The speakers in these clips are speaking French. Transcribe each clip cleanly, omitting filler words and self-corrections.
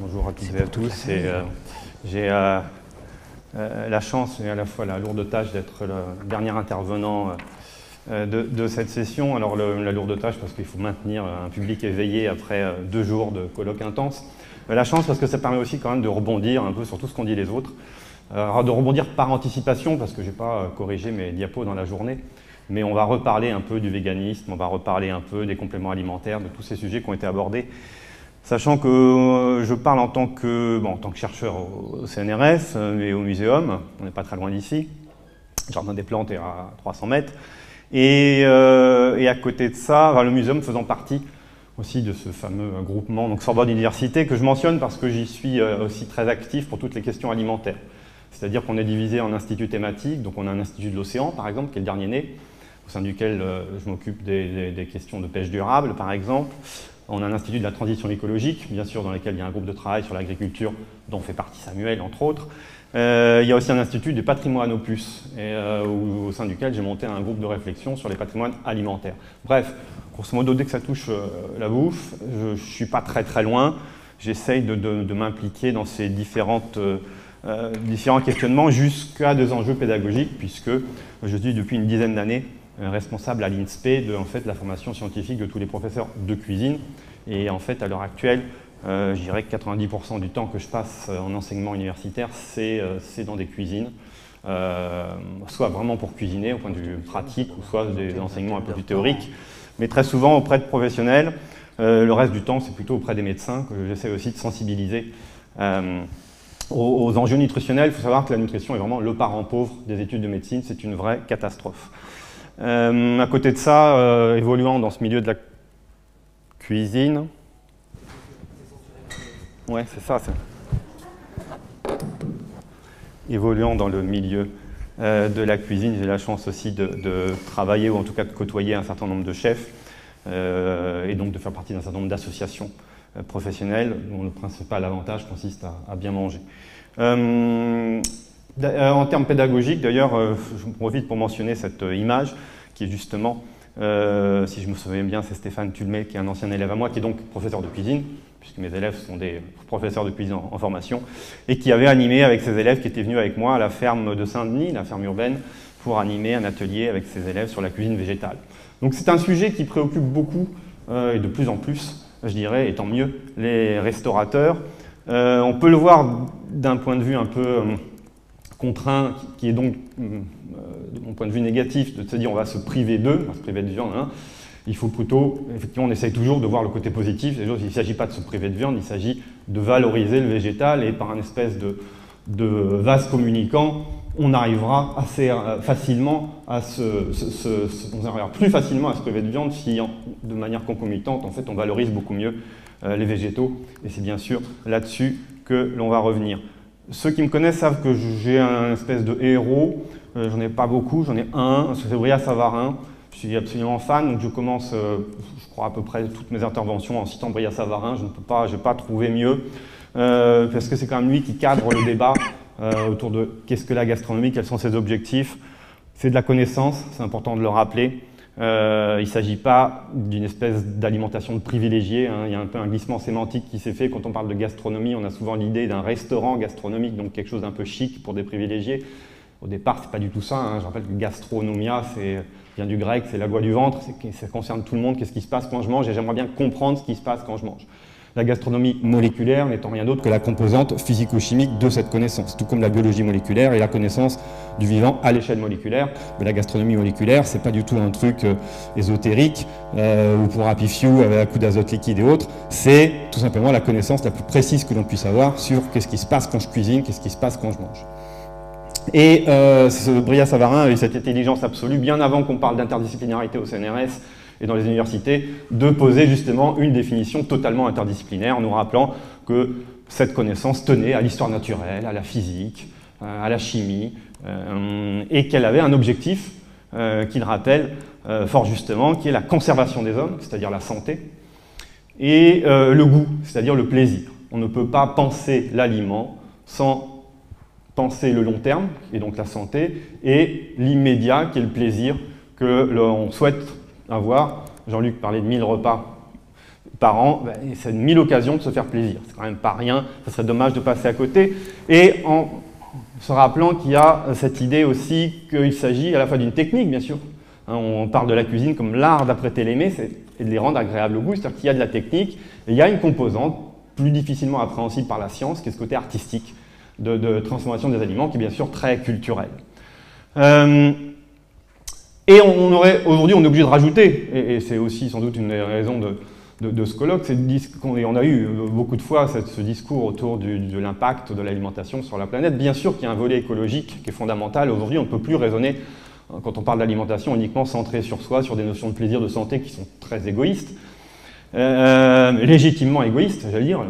Bonjour à toutes et à tous. J'ai la chance et à la fois la lourde tâche d'être le dernier intervenant de cette session. Alors la lourde tâche parce qu'il faut maintenir un public éveillé après 2 jours de colloque intense. La chance parce que ça permet aussi quand même de rebondir un peu sur tout ce qu'ont dit les autres. De rebondir par anticipation parce que je n'ai pas corrigé mes diapos dans la journée. Mais on va reparler un peu du véganisme, on va reparler un peu des compléments alimentaires, de tous ces sujets qui ont été abordés. Sachant que je parle en tant que chercheur au CNRS et au muséum, on n'est pas très loin d'ici, Jardin des Plantes est à 300 mètres, et à côté de ça, le muséum faisant partie aussi de ce fameux groupement, donc Sorbonne Université, que je mentionne parce que j'y suis aussi très actif pour toutes les questions alimentaires. C'est-à-dire qu'on est divisé en instituts thématiques, donc on a un institut de l'océan, par exemple, qui est le dernier né, au sein duquel je m'occupe des questions de pêche durable, par exemple. On a un institut de la transition écologique, bien sûr, dans lequel il y a un groupe de travail sur l'agriculture, dont fait partie Samuel, entre autres. Il y a aussi un institut du patrimoine opus, au sein duquel j'ai monté un groupe de réflexion sur les patrimoines alimentaires. Bref, grosso modo, dès que ça touche la bouffe, je ne suis pas très loin. J'essaye de m'impliquer dans ces différents questionnements jusqu'à des enjeux pédagogiques, puisque je suis depuis une dizaine d'années responsable à l'INSPE de la formation scientifique de tous les professeurs de cuisine. Et en fait, à l'heure actuelle, je dirais que 90% du temps que je passe en enseignement universitaire, c'est dans des cuisines, soit vraiment pour cuisiner au point de vue pratique, ou soit des enseignements un peu plus théoriques, mais très souvent auprès de professionnels. Le reste du temps, c'est plutôt auprès des médecins que j'essaie aussi de sensibiliser aux enjeux nutritionnels. Il faut savoir que la nutrition est vraiment le parent pauvre des études de médecine, c'est une vraie catastrophe. À côté de ça, évoluant dans ce milieu de la cuisine, ouais, c'est ça. Évoluant dans le milieu de la cuisine, j'ai la chance aussi de travailler, ou en tout cas de côtoyer un certain nombre de chefs, et donc de faire partie d'un certain nombre d'associations professionnelles, dont le principal avantage consiste à bien manger. En termes pédagogiques, d'ailleurs, je profite pour mentionner cette image qui est justement, si je me souviens bien, c'est Stéphane Tulmé, qui est un ancien élève à moi, qui est donc professeur de cuisine, puisque mes élèves sont des professeurs de cuisine en formation, et qui avait animé avec ses élèves qui étaient venus avec moi à la ferme de Saint-Denis, la ferme urbaine, pour animer un atelier avec ses élèves sur la cuisine végétale. Donc c'est un sujet qui préoccupe beaucoup, et de plus en plus, je dirais, et tant mieux, les restaurateurs. On peut le voir d'un point de vue un peu contraint, qui est donc, de mon point de vue négatif, de se dire on va se priver d'eux, on va se priver de viande. Il faut plutôt, effectivement, on essaye toujours de voir le côté positif. Il ne s'agit pas de se priver de viande, il s'agit de valoriser le végétal, et par un espèce de vase communicant, on arrivera assez facilement à on arrivera plus facilement à se priver de viande si, de manière concomitante, en fait, on valorise beaucoup mieux les végétaux. Et c'est bien sûr là-dessus que l'on va revenir. Ceux qui me connaissent savent que j'ai un espèce de héros. J'en ai pas beaucoup, j'en ai un, c'est Brillat Savarin. Je suis absolument fan, donc je commence, je crois, à peu près toutes mes interventions en citant Brillat Savarin. Je n'ai pas trouvé mieux, parce que c'est quand même lui qui cadre le débat autour de qu'est-ce que la gastronomie, quels sont ses objectifs. C'est de la connaissance, c'est important de le rappeler. Il ne s'agit pas d'une espèce d'alimentation de privilégiés. Il y a un peu un glissement sémantique qui s'est fait. Quand on parle de gastronomie, on a souvent l'idée d'un restaurant gastronomique, donc quelque chose d'un peu chic pour des privilégiés. Au départ, ce n'est pas du tout ça. Je rappelle que gastronomia, vient du grec, c'est la loi du ventre, ça concerne tout le monde, qu'est-ce qui se passe quand je mange, et j'aimerais bien comprendre ce qui se passe quand je mange. La gastronomie moléculaire n'étant rien d'autre que la composante physico-chimique de cette connaissance, tout comme la biologie moléculaire et la connaissance du vivant à l'échelle moléculaire. Mais la gastronomie moléculaire, c'est pas du tout un truc ésotérique ou pour Happy Few avec un coup d'azote liquide et autres. C'est tout simplement la connaissance la plus précise que l'on puisse avoir sur qu'est-ce qui se passe quand je cuisine, qu'est-ce qui se passe quand je mange. Et Brillat Savarin a eu cette intelligence absolue, bien avant qu'on parle d'interdisciplinarité au CNRS et dans les universités, de poser justement une définition totalement interdisciplinaire en nous rappelant que cette connaissance tenait à l'histoire naturelle, à la physique, à la chimie, et qu'elle avait un objectif qu'il rappelle fort justement, qui est la conservation des hommes, c'est-à-dire la santé, et le goût, c'est-à-dire le plaisir. On ne peut pas penser l'aliment sans penser le long terme, et donc la santé, et l'immédiat, qui est le plaisir que l'on souhaite avoir. Jean-Luc parlait de 1000 repas par an, c'est 1000 occasions de se faire plaisir. C'est quand même pas rien, ça serait dommage de passer à côté. Et en se rappelant qu'il y a cette idée aussi qu'il s'agit à la fois d'une technique, bien sûr. Hein, on parle de la cuisine comme l'art d'apprêter les mets et de les rendre agréables au goût, c'est-à-dire qu'il y a de la technique, et il y a une composante plus difficilement appréhensible par la science, qui est ce côté artistique de transformation des aliments, qui est bien sûr très culturel. Et aujourd'hui, on est obligé de rajouter, et c'est aussi sans doute une raison de ce colloque, on a eu beaucoup de fois ce discours autour de l'impact de l'alimentation sur la planète. Bien sûr qu'il y a un volet écologique qui est fondamental. Aujourd'hui, on ne peut plus raisonner, quand on parle d'alimentation, uniquement centré sur soi, sur des notions de plaisir, de santé qui sont très égoïstes, légitimement égoïstes, j'allais dire.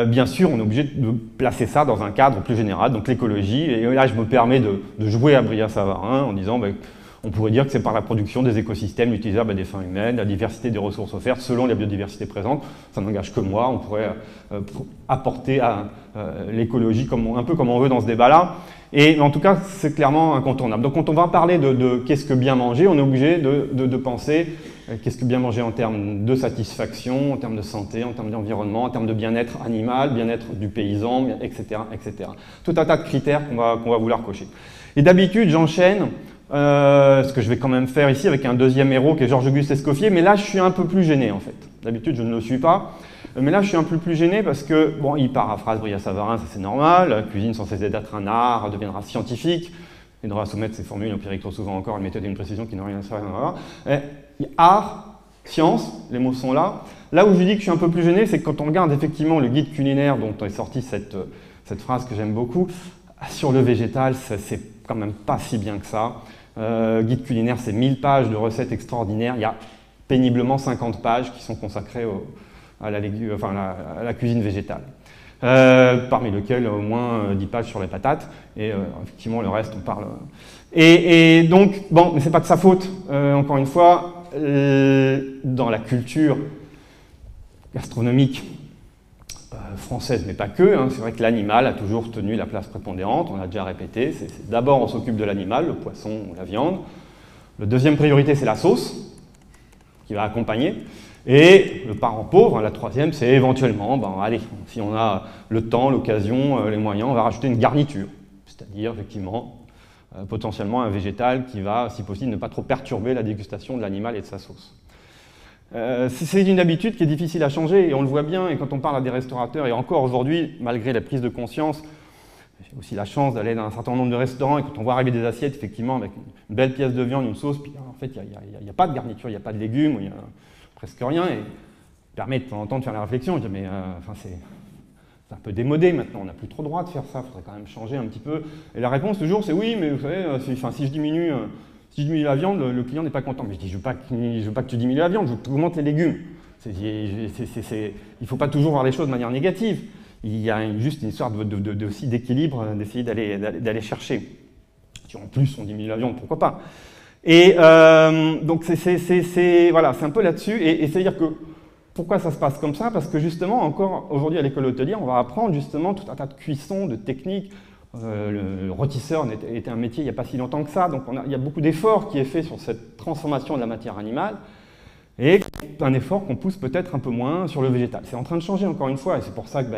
Bien sûr, on est obligé de placer ça dans un cadre plus général, donc l'écologie. Et là, je me permets de jouer à Brillat-Savarin en disant on pourrait dire que c'est par la production des écosystèmes utilisables à des fins humaines, la diversité des ressources offertes selon la biodiversité présente. Ça n'engage que moi, on pourrait apporter à l'écologie un peu comme on veut dans ce débat-là. Et en tout cas, c'est clairement incontournable. Donc quand on va parler de qu'est-ce que bien manger, on est obligé de penser qu'est-ce que bien manger en termes de satisfaction, en termes de santé, en termes d'environnement, en termes de bien-être animal, bien-être du paysan, etc., etc. Tout un tas de critères qu'on va vouloir cocher. Et d'habitude, j'enchaîne ce que je vais quand même faire ici avec un deuxième héros qui est Georges-Auguste Escoffier, mais là je suis un peu plus gêné en fait. D'habitude je ne le suis pas, mais là je suis un peu plus gêné parce que, bon, il paraphrase Brillat-Savarin, ça c'est normal, la cuisine sans cesser d'être un art deviendra scientifique, il devra soumettre ses formules empiriques trop souvent encore, une méthode et une précision qui n'ont rien à faire. Art, science, les mots sont là. Là où je dis que je suis un peu plus gêné, c'est que quand on regarde effectivement le guide culinaire dont est sortie cette phrase que j'aime beaucoup, sur le végétal, c'est quand même pas si bien que ça. Guide culinaire, c'est 1000 pages de recettes extraordinaires. Il y a péniblement 50 pages qui sont consacrées à la cuisine végétale. Parmi lesquelles au moins 10 pages sur les patates. Et effectivement, le reste, on parle. Et donc, bon, mais c'est pas de sa faute. Encore une fois, dans la culture gastronomique française, mais pas que, hein, c'est vrai que l'animal a toujours tenu la place prépondérante, on l'a déjà répété. D'abord, on s'occupe de l'animal, le poisson ou la viande. La deuxième priorité, c'est la sauce, qui va accompagner. Et le parent pauvre, la troisième, c'est éventuellement, allez, si on a le temps, l'occasion, les moyens, on va rajouter une garniture. C'est-à-dire, effectivement, potentiellement un végétal qui va, si possible, ne pas trop perturber la dégustation de l'animal et de sa sauce. C'est une habitude qui est difficile à changer, et on le voit bien, et quand on parle à des restaurateurs, et encore aujourd'hui, malgré la prise de conscience, j'ai aussi la chance d'aller dans un certain nombre de restaurants, et quand on voit arriver des assiettes, effectivement, avec une belle pièce de viande, une sauce, puis en fait, il n'y a pas de garniture, il n'y a pas de légumes, il n'y a presque rien, et ça permet de temps en temps de faire la réflexion, je dis, mais c'est un peu démodé maintenant, on n'a plus trop le droit de faire ça, il faudrait quand même changer un petit peu. Et la réponse toujours, c'est oui, mais vous savez, si je diminue la viande, le client n'est pas content. Mais je dis, je veux pas que tu diminues la viande, je veux que tu augmentes les légumes. Il ne faut pas toujours voir les choses de manière négative. Il y a juste une histoire aussi d'équilibre, d'essayer d'aller chercher. Si en plus on diminue la viande, pourquoi pas. Et donc voilà, c'est un peu là-dessus. Et c'est-à-dire que, pourquoi ça se passe comme ça? Parce que justement, encore aujourd'hui à l'école hôtelière, on va apprendre justement tout un tas de cuissons, de techniques. Le rôtisseur était un métier il n'y a pas si longtemps que ça, donc il y a beaucoup d'efforts qui est fait sur cette transformation de la matière animale, et un effort qu'on pousse peut-être un peu moins sur le végétal. C'est en train de changer encore une fois, et c'est pour ça que,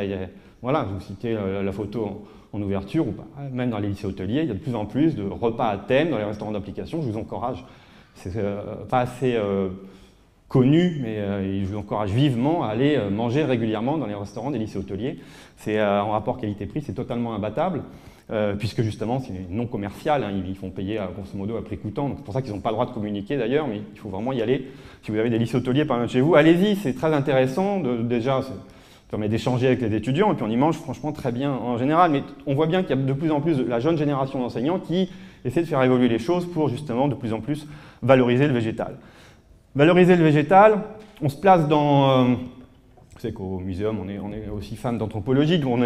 voilà, je vous citais la photo en ouverture, ou même dans les lycées hôteliers, il y a de plus en plus de repas à thème dans les restaurants d'application. Je vous encourage, c'est pas assez connu, mais je vous encourage vivement à aller manger régulièrement dans les restaurants des lycées hôteliers. C'est en rapport qualité-prix, c'est totalement imbattable, puisque justement c'est non commercial, hein, ils font payer grosso modo à prix coûtant, c'est pour ça qu'ils n'ont pas le droit de communiquer d'ailleurs, mais il faut vraiment y aller. Si vous avez des lycées hôteliers par exemple chez vous, allez-y, c'est très intéressant, déjà ça permet d'échanger avec les étudiants, et puis on y mange franchement très bien en général, mais on voit bien qu'il y a de plus en plus de la jeune génération d'enseignants qui essaie de faire évoluer les choses pour justement de plus en plus valoriser le végétal. Valoriser le végétal, on se place dans... vous savez qu'au muséum, on est aussi fan d'anthropologie, donc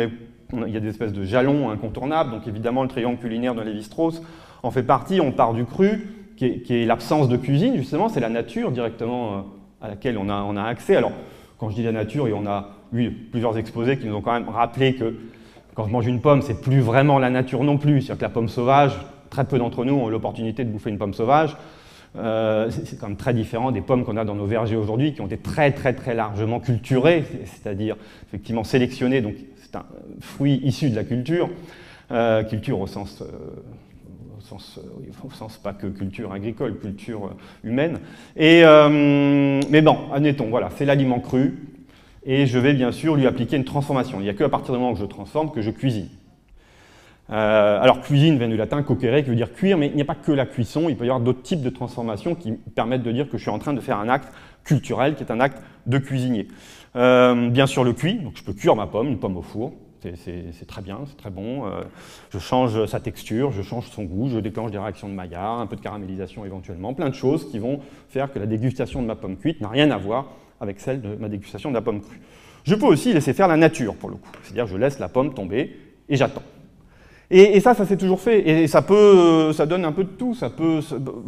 il y a des espèces de jalons incontournables, donc évidemment le triangle culinaire de Lévi-Strauss en fait partie. On part du cru, qui est l'absence de cuisine, justement, c'est la nature directement à laquelle on a accès. Alors, quand je dis la nature, et on a eu plusieurs exposés qui nous ont quand même rappelé que quand je mange une pomme, c'est plus vraiment la nature non plus, c'est-à-dire que la pomme sauvage, très peu d'entre nous ont l'opportunité de bouffer une pomme sauvage. c'est quand même très différent des pommes qu'on a dans nos vergers aujourd'hui, qui ont été très largement culturées, c'est-à-dire effectivement sélectionnées, donc c'est un fruit issu de la culture, culture au sens pas que culture agricole, culture humaine. Mais bon, admettons, voilà, c'est l'aliment cru, et je vais bien sûr lui appliquer une transformation. Il n'y a qu'à partir du moment où je transforme que je cuisine. Alors, cuisine vient du latin coquere, qui veut dire cuire, mais il n'y a pas que la cuisson, il peut y avoir d'autres types de transformations qui permettent de dire que je suis en train de faire un acte culturel, qui est un acte de cuisinier. Bien sûr, le cuit, donc je peux cuire ma pomme, une pomme au four, c'est très bien, c'est très bon. Je change sa texture, je change son goût, je déclenche des réactions de Maillard, un peu de caramélisation éventuellement, plein de choses qui vont faire que la dégustation de ma pomme cuite n'a rien à voir avec celle de ma dégustation de la pomme crue. Je peux aussi laisser faire la nature, pour le coup, c'est-à-dire je laisse la pomme tomber et j'attends. Et ça s'est toujours fait, et ça donne un peu de tout, il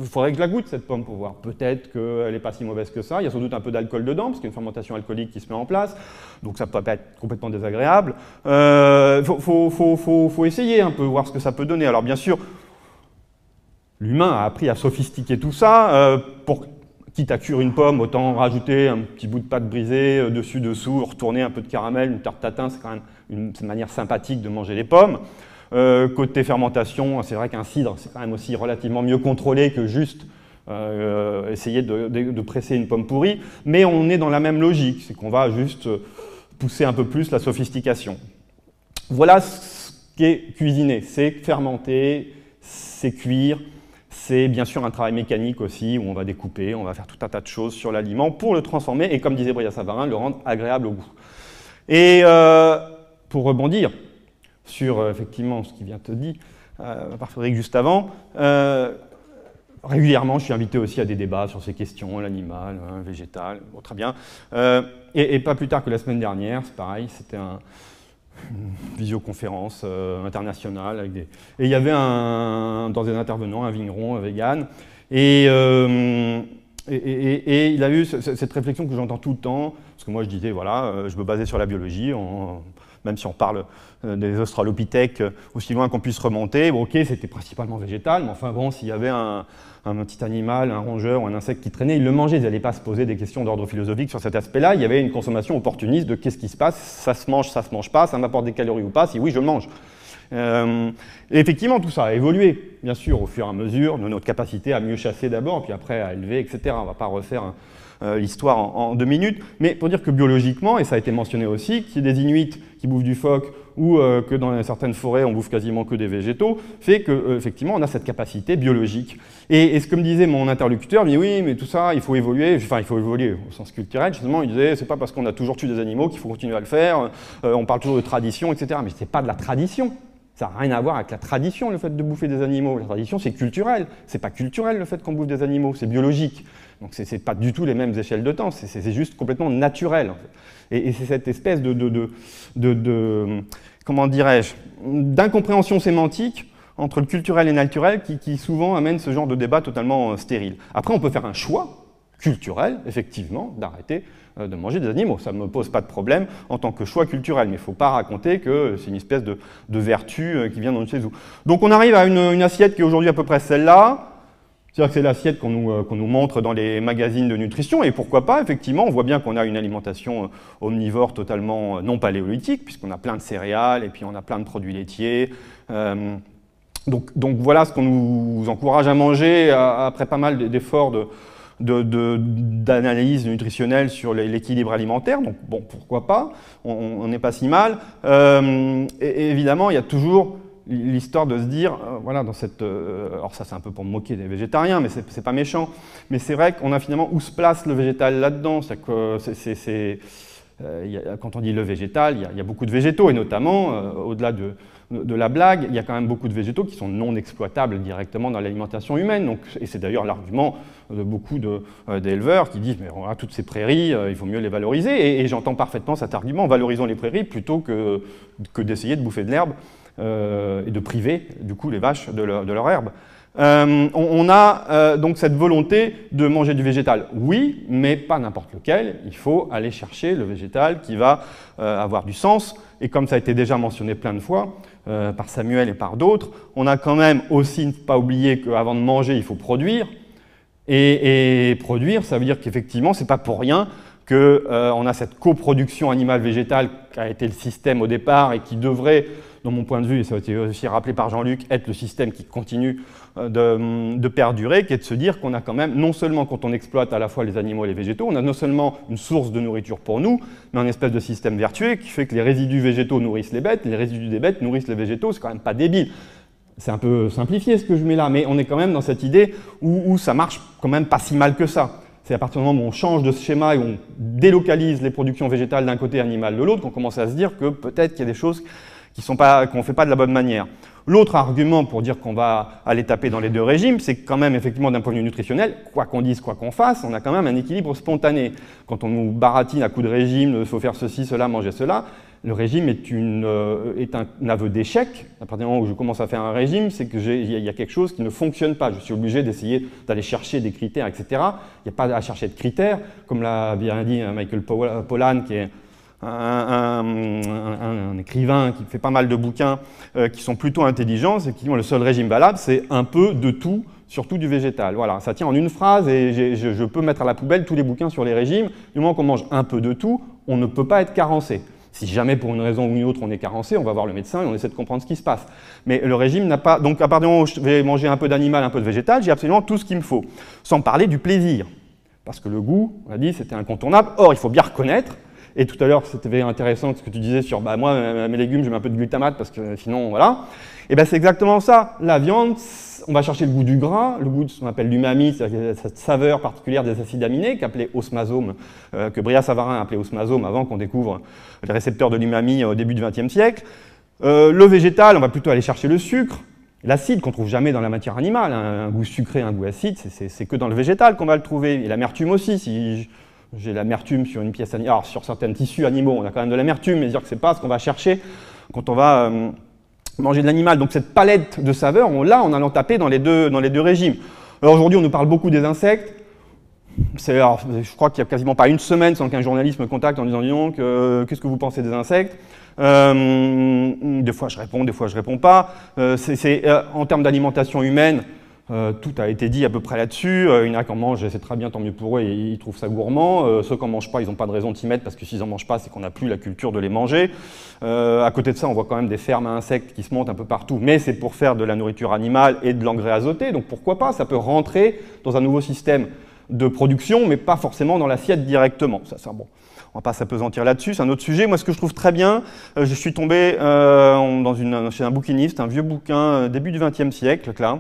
faudrait que je la goûte cette pomme pour voir, peut-être qu'elle n'est pas si mauvaise que ça, il y a sans doute un peu d'alcool dedans, parce qu'il y a une fermentation alcoolique qui se met en place, donc ça peut pas être complètement désagréable. Faut essayer un peu, voir ce que ça peut donner. Alors bien sûr, l'humain a appris à sophistiquer tout ça, quitte à cuire une pomme, autant rajouter un petit bout de pâte brisée dessus-dessous, retourner un peu de caramel, une tarte tatin, c'est quand même une manière sympathique de manger les pommes. Côté fermentation, c'est vrai qu'un cidre, c'est quand même aussi relativement mieux contrôlé que juste essayer de presser une pomme pourrie, mais on est dans la même logique, c'est qu'on va juste pousser un peu plus la sophistication. Voilà ce qui est cuisiner, c'est fermenter, c'est cuire, c'est bien sûr un travail mécanique aussi, où on va découper, on va faire tout un tas de choses sur l'aliment pour le transformer, et comme disait Brillat-Savarin, le rendre agréable au goût. Et pour rebondir sur effectivement ce qui vient de dire par Frédéric juste avant, régulièrement je suis invité aussi à des débats sur ces questions, l'animal, végétal, bon, très bien. Et pas plus tard que la semaine dernière, c'est pareil, c'était une visioconférence internationale, et il y avait dans des intervenants un vigneron, un vegan, et il a eu cette réflexion que j'entends tout le temps, parce que moi je disais, voilà, je me basais sur la biologie, même si on parle des australopithèques aussi loin qu'on puisse remonter, bon, ok, c'était principalement végétal, mais enfin bon, s'il y avait un petit animal, un rongeur ou un insecte qui traînait, ils le mangeaient, ils n'allaient pas se poser des questions d'ordre philosophique sur cet aspect-là, il y avait une consommation opportuniste de qu'est-ce qui se passe, ça se mange pas, ça m'apporte des calories ou pas, si oui, je le mange. Et effectivement, tout ça a évolué, bien sûr, au fur et à mesure de notre capacité à mieux chasser d'abord, puis après à élever, etc. On ne va pas refaire l'histoire en 2 minutes, mais pour dire que biologiquement, et ça a été mentionné aussi, qu'il y ait des Inuits qui bouffent du phoque ou que dans certaines forêts on bouffe quasiment que des végétaux, fait qu'effectivement on a cette capacité biologique. Et ce que me disait mon interlocuteur, il me dit oui, mais tout ça, il faut évoluer, enfin il faut évoluer au sens culturel, justement, il disait c'est pas parce qu'on a toujours tué des animaux qu'il faut continuer à le faire, on parle toujours de tradition, etc. Mais c'est pas de la tradition. Ça n'a rien à voir avec la tradition, le fait de bouffer des animaux. La tradition, c'est culturel. C'est pas culturel, le fait qu'on bouffe des animaux, c'est biologique. Donc, c'est pas du tout les mêmes échelles de temps, c'est juste complètement naturel. En fait. Et c'est cette espèce comment dirais-je, d'incompréhension sémantique entre le culturel et le naturel qui souvent amène ce genre de débat totalement stérile. Après, on peut faire un choix culturel, effectivement, d'arrêter de manger des animaux. Ça ne me pose pas de problème en tant que choix culturel, mais il ne faut pas raconter que c'est une espèce de vertu qui vient de chez nous. Donc on arrive à une assiette qui est aujourd'hui à peu près celle-là. C'est-à-dire que c'est l'assiette qu'on nous montre dans les magazines de nutrition, et pourquoi pas, effectivement, on voit bien qu'on a une alimentation omnivore totalement non paléolithique, puisqu'on a plein de céréales, et puis on a plein de produits laitiers. Donc voilà ce qu'on nous encourage à manger après pas mal d'efforts d'analyse nutritionnelle sur l'équilibre alimentaire, donc bon, pourquoi pas, on n'est pas si mal. Et évidemment, il y a toujours l'histoire de se dire, voilà, dans cette... alors ça c'est un peu pour me moquer des végétariens, mais c'est pas méchant, mais c'est vrai qu'on a finalement où se place le végétal là-dedans, c'est que quand on dit le végétal, il y a beaucoup de végétaux, et notamment, au-delà de la blague, il y a quand même beaucoup de végétaux qui sont non exploitables directement dans l'alimentation humaine. Donc, et c'est d'ailleurs l'argument de beaucoup d'éleveurs qui disent « mais on a toutes ces prairies, il faut mieux les valoriser ». Et j'entends parfaitement cet argument, valorisons les prairies plutôt que d'essayer de bouffer de l'herbe et de priver du coup les vaches de leur herbe. On a donc cette volonté de manger du végétal, oui, mais pas n'importe lequel. Il faut aller chercher le végétal qui va avoir du sens. Et comme ça a été déjà mentionné plein de fois par Samuel et par d'autres, on a quand même aussi ne pas oublier qu'avant de manger, il faut produire. Et produire, ça veut dire qu'effectivement, c'est pas pour rien qu'on a cette coproduction animale-végétale qui a été le système au départ et qui devrait, dans mon point de vue, et ça a été aussi rappelé par Jean-Luc, être le système qui continue de perdurer, qui est de se dire qu'on a quand même, non seulement quand on exploite à la fois les animaux et les végétaux, on a non seulement une source de nourriture pour nous, mais un espèce de système vertueux qui fait que les résidus végétaux nourrissent les bêtes, les résidus des bêtes nourrissent les végétaux, c'est quand même pas débile. C'est un peu simplifié ce que je mets là, mais on est quand même dans cette idée où ça marche quand même pas si mal que ça. C'est à partir du moment où on change de ce schéma et où on délocalise les productions végétales d'un côté et animales de l'autre qu'on commence à se dire que peut-être qu'il y a des choses qu'on ne fait pas de la bonne manière. L'autre argument pour dire qu'on va aller taper dans les deux régimes, c'est que quand même, effectivement, d'un point de vue nutritionnel, quoi qu'on dise, quoi qu'on fasse, on a quand même un équilibre spontané. Quand on nous baratine à coups de régime, il faut faire ceci, cela, manger cela, le régime est un aveu d'échec. À partir du moment où je commence à faire un régime, c'est qu'il y a quelque chose qui ne fonctionne pas. Je suis obligé d'essayer d'aller chercher des critères, etc. Il n'y a pas à chercher de critères, comme l'a bien dit Michael Pollan, qui est un écrivain qui fait pas mal de bouquins qui sont plutôt intelligents, c'est que le seul régime valable, c'est un peu de tout, surtout du végétal. Voilà, ça tient en une phrase et je peux mettre à la poubelle tous les bouquins sur les régimes. Du moment qu'on mange un peu de tout, on ne peut pas être carencé. Si jamais pour une raison ou une autre on est carencé, on va voir le médecin et on essaie de comprendre ce qui se passe. Mais le régime n'a pas... Donc à partir du moment où je vais manger un peu d'animal, un peu de végétal, j'ai absolument tout ce qu'il me faut. Sans parler du plaisir. Parce que le goût, on a dit, c'était incontournable. Or, il faut bien reconnaître, et tout à l'heure c'était intéressant ce que tu disais sur moi, mes légumes, je mets un peu de glutamate parce que sinon, voilà. Et bien c'est exactement ça. La viande, on va chercher le goût du gras, le goût de ce qu'on appelle l'umami, c'est-à-dire cette saveur particulière des acides aminés, qu'appelait osmasome, que Brillat-Savarin appelait osmasome avant qu'on découvre les récepteurs de l'umami au début du XXe siècle. Le végétal, on va plutôt aller chercher le sucre, l'acide qu'on ne trouve jamais dans la matière animale, un goût sucré, un goût acide, c'est que dans le végétal qu'on va le trouver. Et l'amertume aussi, si j'ai l'amertume sur une pièce animale, alors sur certains tissus animaux, on a quand même de l'amertume, mais dire que c'est pas ce qu'on va chercher quand on va manger de l'animal. Donc cette palette de saveurs, on l'a en allant taper dans les deux régimes. Alors aujourd'hui, on nous parle beaucoup des insectes. Alors, je crois qu'il n'y a quasiment pas une semaine sans qu'un journaliste me contacte en disant « Dis donc, qu'est-ce que vous pensez des insectes ?» Des fois je réponds, des fois je réponds pas. En termes d'alimentation humaine, tout a été dit à peu près là-dessus. Il y en a qui en mangent, c'est très bien, tant mieux pour eux, et ils trouvent ça gourmand. Ceux qui n'en mangent pas, ils n'ont pas de raison de s'y mettre, parce que s'ils n'en mangent pas, c'est qu'on n'a plus la culture de les manger. À côté de ça, on voit quand même des fermes à insectes qui se montent un peu partout, mais c'est pour faire de la nourriture animale et de l'engrais azoté, donc pourquoi pas, ça peut rentrer dans un nouveau système de production, mais pas forcément dans l'assiette directement. Ça, bon, on ne va pas s'apesantir là-dessus, c'est un autre sujet. Moi, ce que je trouve très bien, je suis tombé chez un bouquiniste, un vieux bouquin début du XXe siècle, là,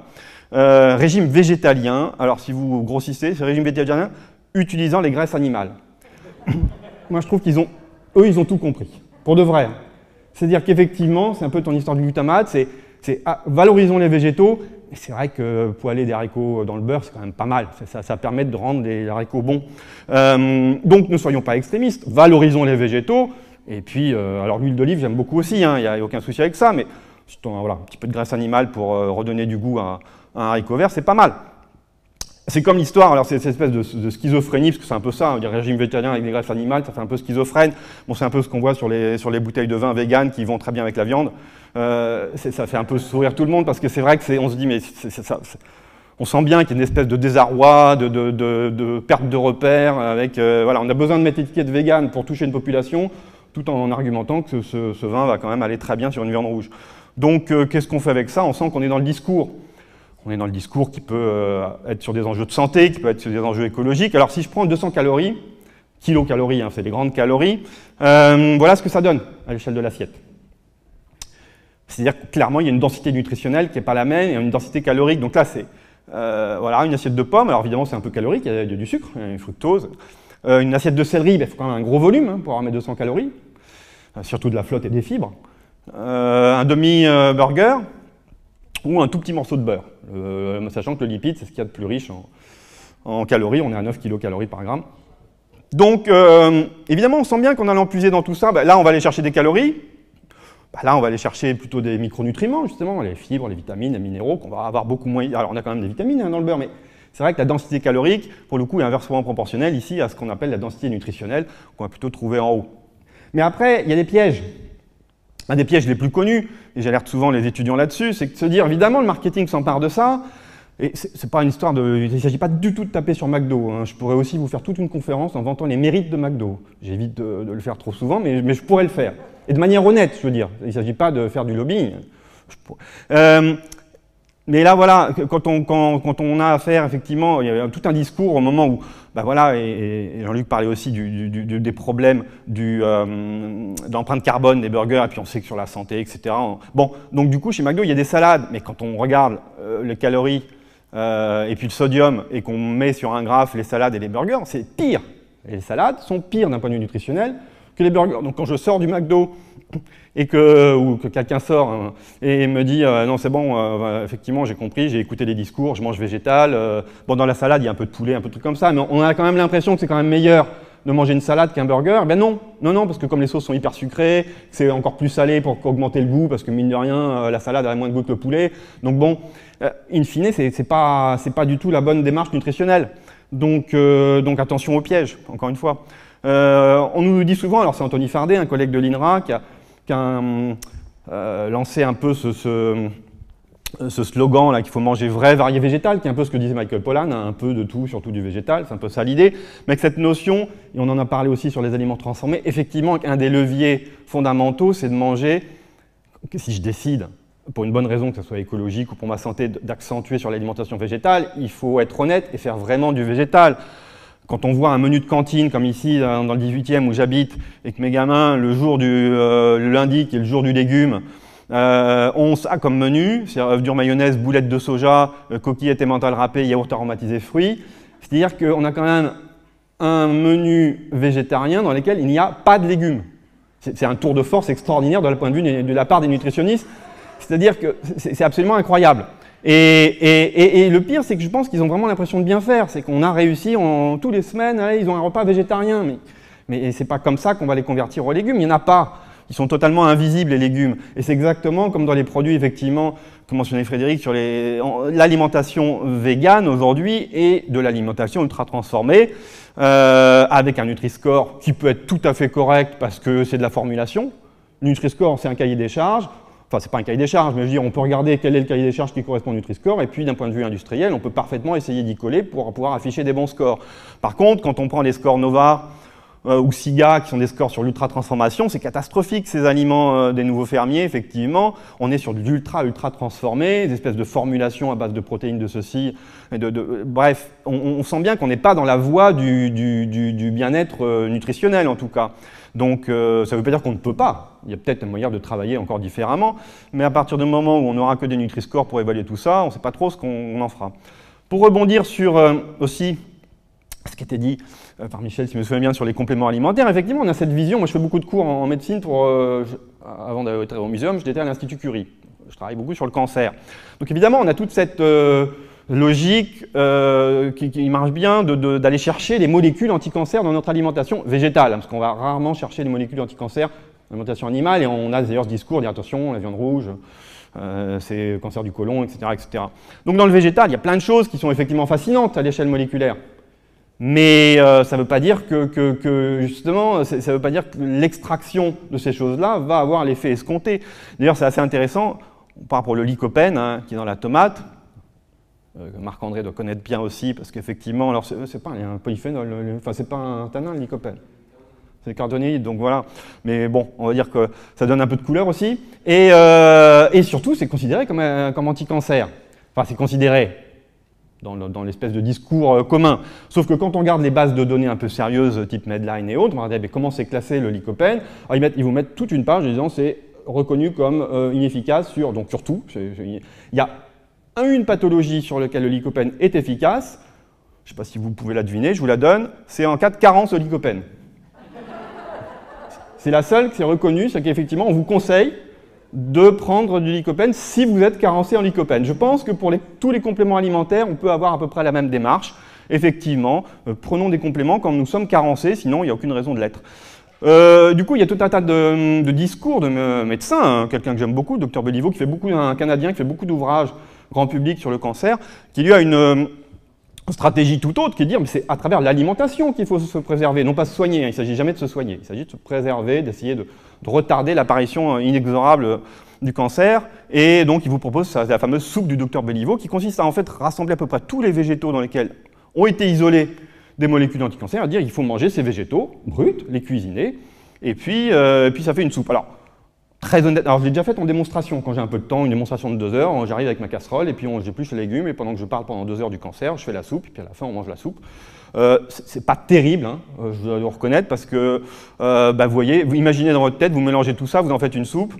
régime végétalien. Alors, si vous grossissez, c'est régime végétalien utilisant les graisses animales. Moi, je trouve qu'ils ont tout compris, pour de vrai. C'est-à-dire qu'effectivement, c'est un peu ton histoire du glutamate, c'est valorisons les végétaux. Et c'est vrai que poêler des haricots dans le beurre, c'est quand même pas mal. Ça permet de rendre les haricots bons. Donc ne soyons pas extrémistes, valorisons les végétaux. Et puis, alors l'huile d'olive, j'aime beaucoup aussi, il n'y a aucun souci avec ça, mais voilà, un petit peu de graisse animale pour redonner du goût à un haricot vert, c'est pas mal. C'est comme l'histoire, alors c'est cette espèce de schizophrénie, parce que c'est un peu ça, le régime végétalien avec des graisses animales, ça fait un peu schizophrène. Bon, c'est un peu ce qu'on voit sur les bouteilles de vin vegan qui vont très bien avec la viande. Ça fait un peu sourire tout le monde, parce que c'est vrai que on se dit, mais on sent bien qu'il y a une espèce de désarroi, de perte de repères, avec, voilà, on a besoin de mettre l'étiquette vegan pour toucher une population, tout en argumentant que ce vin va quand même aller très bien sur une viande rouge. Donc, qu'est-ce qu'on fait avec ça? On sent qu'on est dans le discours. On est dans le discours qui peut être sur des enjeux de santé, qui peut être sur des enjeux écologiques. Alors si je prends 200 calories, kilocalories, hein, c'est des grandes calories, voilà ce que ça donne à l'échelle de l'assiette. C'est-à-dire que clairement, il y a une densité nutritionnelle qui n'est pas la même, et une densité calorique. Donc là, c'est voilà, une assiette de pommes, alors évidemment c'est un peu calorique, il y a du sucre, il y a une fructose. Une assiette de céleri, il faut quand même un gros volume pour avoir mes 200 calories, surtout de la flotte et des fibres. Un demi-burger, ou un tout petit morceau de beurre, sachant que le lipide, c'est ce qu'il y a de plus riche en calories, on est à 9 kilocalories par gramme. Donc, évidemment, on sent bien qu'en allant puiser dans tout ça, là, on va aller chercher des calories, là, on va aller chercher plutôt des micronutriments, justement, les fibres, les vitamines, les minéraux, qu'on va avoir beaucoup moins... Alors, on a quand même des vitamines dans le beurre, mais c'est vrai que la densité calorique, pour le coup, est inversement proportionnelle ici à ce qu'on appelle la densité nutritionnelle, qu'on va plutôt trouver en haut. Mais après, il y a des pièges. Un des pièges les plus connus, et j'alerte souvent les étudiants là-dessus, c'est de se dire, évidemment, le marketing s'empare de ça, Et c'est pas une histoire de... Il ne s'agit pas du tout de taper sur McDo. Hein. Je pourrais aussi vous faire toute une conférence en vantant les mérites de McDo. J'évite de le faire trop souvent, mais je pourrais le faire. Et de manière honnête, je veux dire. Il ne s'agit pas de faire du lobbying. Mais là, voilà, quand on a affaire, effectivement, il y a tout un discours au moment où, ben voilà, et Jean-Luc parlait aussi des problèmes d'empreinte carbone des burgers, et puis on sait que sur la santé, etc. Bon, donc du coup, chez McDo, il y a des salades, mais quand on regarde les calories et puis le sodium, et qu'on met sur un graphe les salades et les burgers, c'est pire. Et les salades sont pires d'un point de vue nutritionnel que les burgers. Donc quand je sors du McDo, ou que quelqu'un sort hein, et me dit non c'est bon, effectivement j'ai compris, j'ai écouté les discours, je mange végétal, bon dans la salade il y a un peu de poulet, un peu de trucs comme ça, mais on a quand même l'impression que c'est quand même meilleur de manger une salade qu'un burger. Ben non, parce que comme les sauces sont hyper sucrées, c'est encore plus salé pour augmenter le goût, parce que mine de rien, la salade a moins de goût que le poulet, donc bon, in fine c'est pas du tout la bonne démarche nutritionnelle, donc attention au piège, encore une fois. On nous dit souvent, alors c'est Anthony Fardet, un collègue de l'INRA, qui a lancé un peu ce slogan là qu'il faut manger vrai, varié, végétal, qui est un peu ce que disait Michael Pollan, hein, un peu de tout, surtout du végétal, c'est un peu ça l'idée, mais que cette notion, et on en a parlé aussi sur les aliments transformés, effectivement un des leviers fondamentaux, c'est de manger, si je décide, pour une bonne raison, que ce soit écologique ou pour ma santé, d'accentuer sur l'alimentation végétale, il faut être honnête et faire vraiment du végétal. Quand on voit un menu de cantine, comme ici, dans le 18e où j'habite, et que mes gamins, le lundi, qui est le jour du légume, ont ça comme menu, c'est œufs durs, mayonnaise, boulettes de soja, coquillettes emmental râpées, yaourt aromatisé, fruits. C'est-à-dire qu'on a quand même un menu végétarien dans lequel il n'y a pas de légumes. C'est un tour de force extraordinaire de la point de vue de la part des nutritionnistes. C'est-à-dire que c'est absolument incroyable. Et le pire, c'est que je pense qu'ils ont vraiment l'impression de bien faire. C'est qu'on a réussi, tous les semaines, allez, ils ont un repas végétarien. Mais c'est pas comme ça qu'on va les convertir aux légumes. Il n'y en a pas. Ils sont totalement invisibles, les légumes. Et c'est exactement comme dans les produits, effectivement, que mentionnait Frédéric, sur l'alimentation végane aujourd'hui et de l'alimentation ultra transformée, avec un Nutri-Score qui peut être tout à fait correct parce que c'est de la formulation. Nutri-Score, c'est un cahier des charges. Enfin, c'est pas un cahier des charges, mais je veux dire, on peut regarder quel est le cahier des charges qui correspond au Nutri-Score, et puis d'un point de vue industriel, on peut parfaitement essayer d'y coller pour pouvoir afficher des bons scores. Par contre, quand on prend les scores Nova ou SIGA, qui sont des scores sur l'ultra-transformation, c'est catastrophique, ces aliments des nouveaux fermiers, effectivement. On est sur de l'ultra transformé, des espèces de formulations à base de protéines de ceci, bref, on sent bien qu'on n'est pas dans la voie du bien-être nutritionnel, en tout cas. Donc, ça ne veut pas dire qu'on ne peut pas. Il y a peut-être un moyen de travailler encore différemment, mais à partir du moment où on n'aura que des Nutri-Score pour évaluer tout ça, on ne sait pas trop ce qu'on en fera. Pour rebondir sur aussi ce qui était dit par Michel, si je me souviens bien, sur les compléments alimentaires, effectivement, on a cette vision. Moi, je fais beaucoup de cours en médecine. Avant d'être au muséum, j'étais à l'Institut Curie. Je travaille beaucoup sur le cancer. Donc, évidemment, on a toute cette logique qui marche bien d'aller chercher les molécules anti-cancer dans notre alimentation végétale, parce qu'on va rarement chercher les molécules anti-cancer dans l'alimentation animale, et on a d'ailleurs ce discours, dire attention, la viande rouge, c'est cancer du côlon, etc., etc. Donc dans le végétal, il y a plein de choses qui sont effectivement fascinantes à l'échelle moléculaire, mais ça ne veut pas dire que justement, ça ne veut pas dire que l'extraction de ces choses-là va avoir l'effet escompté. D'ailleurs, c'est assez intéressant, par rapport au lycopène, hein, qui est dans la tomate, Marc-André doit connaître bien aussi, parce qu'effectivement, alors c'est pas un polyphénol, enfin c'est pas un tanin, le lycopène. C'est cardonéide, donc voilà. Mais bon, on va dire que ça donne un peu de couleur aussi. Et surtout, c'est considéré comme anti-cancer. Enfin, c'est considéré dans l'espèce de discours commun. Sauf que quand on regarde les bases de données un peu sérieuses, type Medline et autres, on va regarder comment c'est classé le lycopène. Alors, ils vous mettent toute une page en disant c'est reconnu comme inefficace sur tout. Il y a une pathologie sur laquelle le lycopène est efficace. Je ne sais pas si vous pouvez la deviner, je vous la donne. C'est en cas de carence de lycopène. C'est la seule qui est reconnue, c'est qu'effectivement, on vous conseille de prendre du lycopène si vous êtes carencé en lycopène. Je pense que pour tous les compléments alimentaires, on peut avoir à peu près la même démarche. Effectivement, prenons des compléments quand nous sommes carencés, sinon il n'y a aucune raison de l'être. Du coup, il y a tout un tas de discours de médecins, hein, quelqu'un que j'aime beaucoup, le Dr Béliveau, un Canadien qui fait beaucoup d'ouvrages grand public sur le cancer, qui lui a une stratégie tout autre, qui est de dire mais c'est à travers l'alimentation qu'il faut se préserver, non pas se soigner, hein, il ne s'agit jamais de se soigner, il s'agit de se préserver, d'essayer de retarder l'apparition inexorable du cancer, et donc il vous propose la fameuse soupe du docteur Béliveau, qui consiste à en fait rassembler à peu près tous les végétaux dans lesquels ont été isolés des molécules anti-cancer, à dire il faut manger ces végétaux bruts, les cuisiner, et puis ça fait une soupe. Alors, très honnête, alors je l'ai déjà fait en démonstration, quand j'ai un peu de temps, une démonstration de 2 heures, j'arrive avec ma casserole, et puis j'épluche les légumes, et pendant que je parle pendant 2 heures du cancer, je fais la soupe, et puis à la fin on mange la soupe. C'est pas terrible, hein, je dois le reconnaître, parce que, vous voyez, vous imaginez dans votre tête, vous mélangez tout ça, vous en faites une soupe.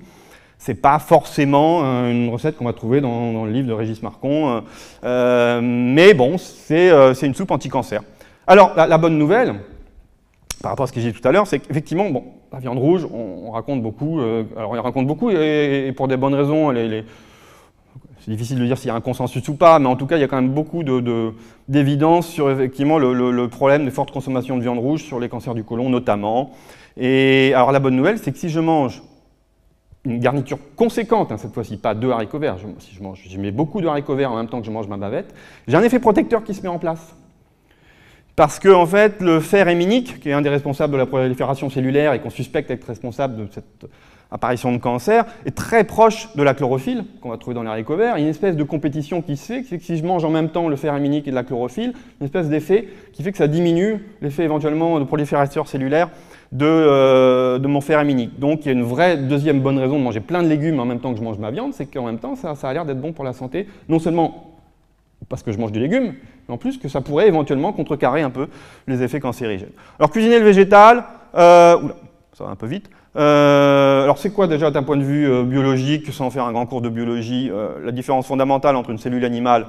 C'est pas forcément une recette qu'on va trouver dans le livre de Régis Marcon, mais bon, c'est une soupe anti-cancer. Alors, la bonne nouvelle, par rapport à ce que j'ai dit tout à l'heure, c'est qu'effectivement, bon, la viande rouge, on raconte beaucoup, alors on raconte beaucoup, et pour des bonnes raisons, c'est difficile de dire s'il y a un consensus ou pas, mais en tout cas, il y a quand même beaucoup d'évidence sur effectivement le problème de forte consommation de viande rouge sur les cancers du côlon notamment. Et alors la bonne nouvelle, c'est que si je mange une garniture conséquente, hein, cette fois-ci, pas 2 haricots verts, si je mets beaucoup de haricots verts en même temps que je mange ma bavette, j'ai un effet protecteur qui se met en place. Parce que, en fait, le fer héminique, qui est un des responsables de la prolifération cellulaire et qu'on suspecte être responsable de cette apparition de cancer, est très proche de la chlorophylle, qu'on va trouver dans les haricots verts. Il y a une espèce de compétition qui se fait, que si je mange en même temps le fer héminique et de la chlorophylle, une espèce d'effet qui fait que ça diminue l'effet éventuellement de proliférateur cellulaire de mon fer héminique. Donc il y a une vraie deuxième bonne raison de manger plein de légumes en même temps que je mange ma viande, c'est qu'en même temps, ça a l'air d'être bon pour la santé, non seulement parce que je mange des légumes, mais en plus que ça pourrait éventuellement contrecarrer un peu les effets cancérigènes. Alors cuisiner le végétal, oula, ça va un peu vite. Alors c'est quoi déjà d'un point de vue biologique, sans faire un grand cours de biologie, la différence fondamentale entre une cellule animale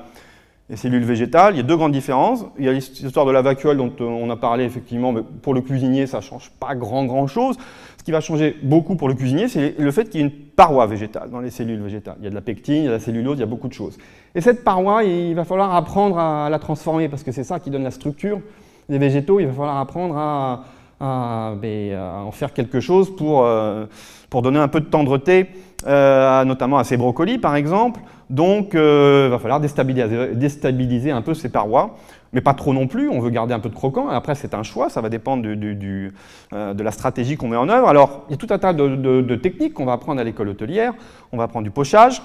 et cellule végétale? Il y a 2 grandes différences. Il y a l'histoire de la vacuole dont on a parlé effectivement, mais pour le cuisinier ça ne change pas grand chose. Ce qui va changer beaucoup pour le cuisinier, c'est le fait qu'il y ait une paroi végétale dans les cellules végétales. Il y a de la pectine, il y a de la cellulose, il y a beaucoup de choses. Et cette paroi, il va falloir apprendre à la transformer, parce que c'est ça qui donne la structure des végétaux. Il va falloir apprendre à en faire quelque chose pour donner un peu de tendreté, notamment à ces brocolis par exemple. Donc il va falloir déstabiliser un peu ces parois, mais pas trop non plus, on veut garder un peu de croquant. Après c'est un choix, ça va dépendre de la stratégie qu'on met en œuvre. Alors il y a tout un tas de techniques qu'on va apprendre à l'école hôtelière. On va apprendre du pochage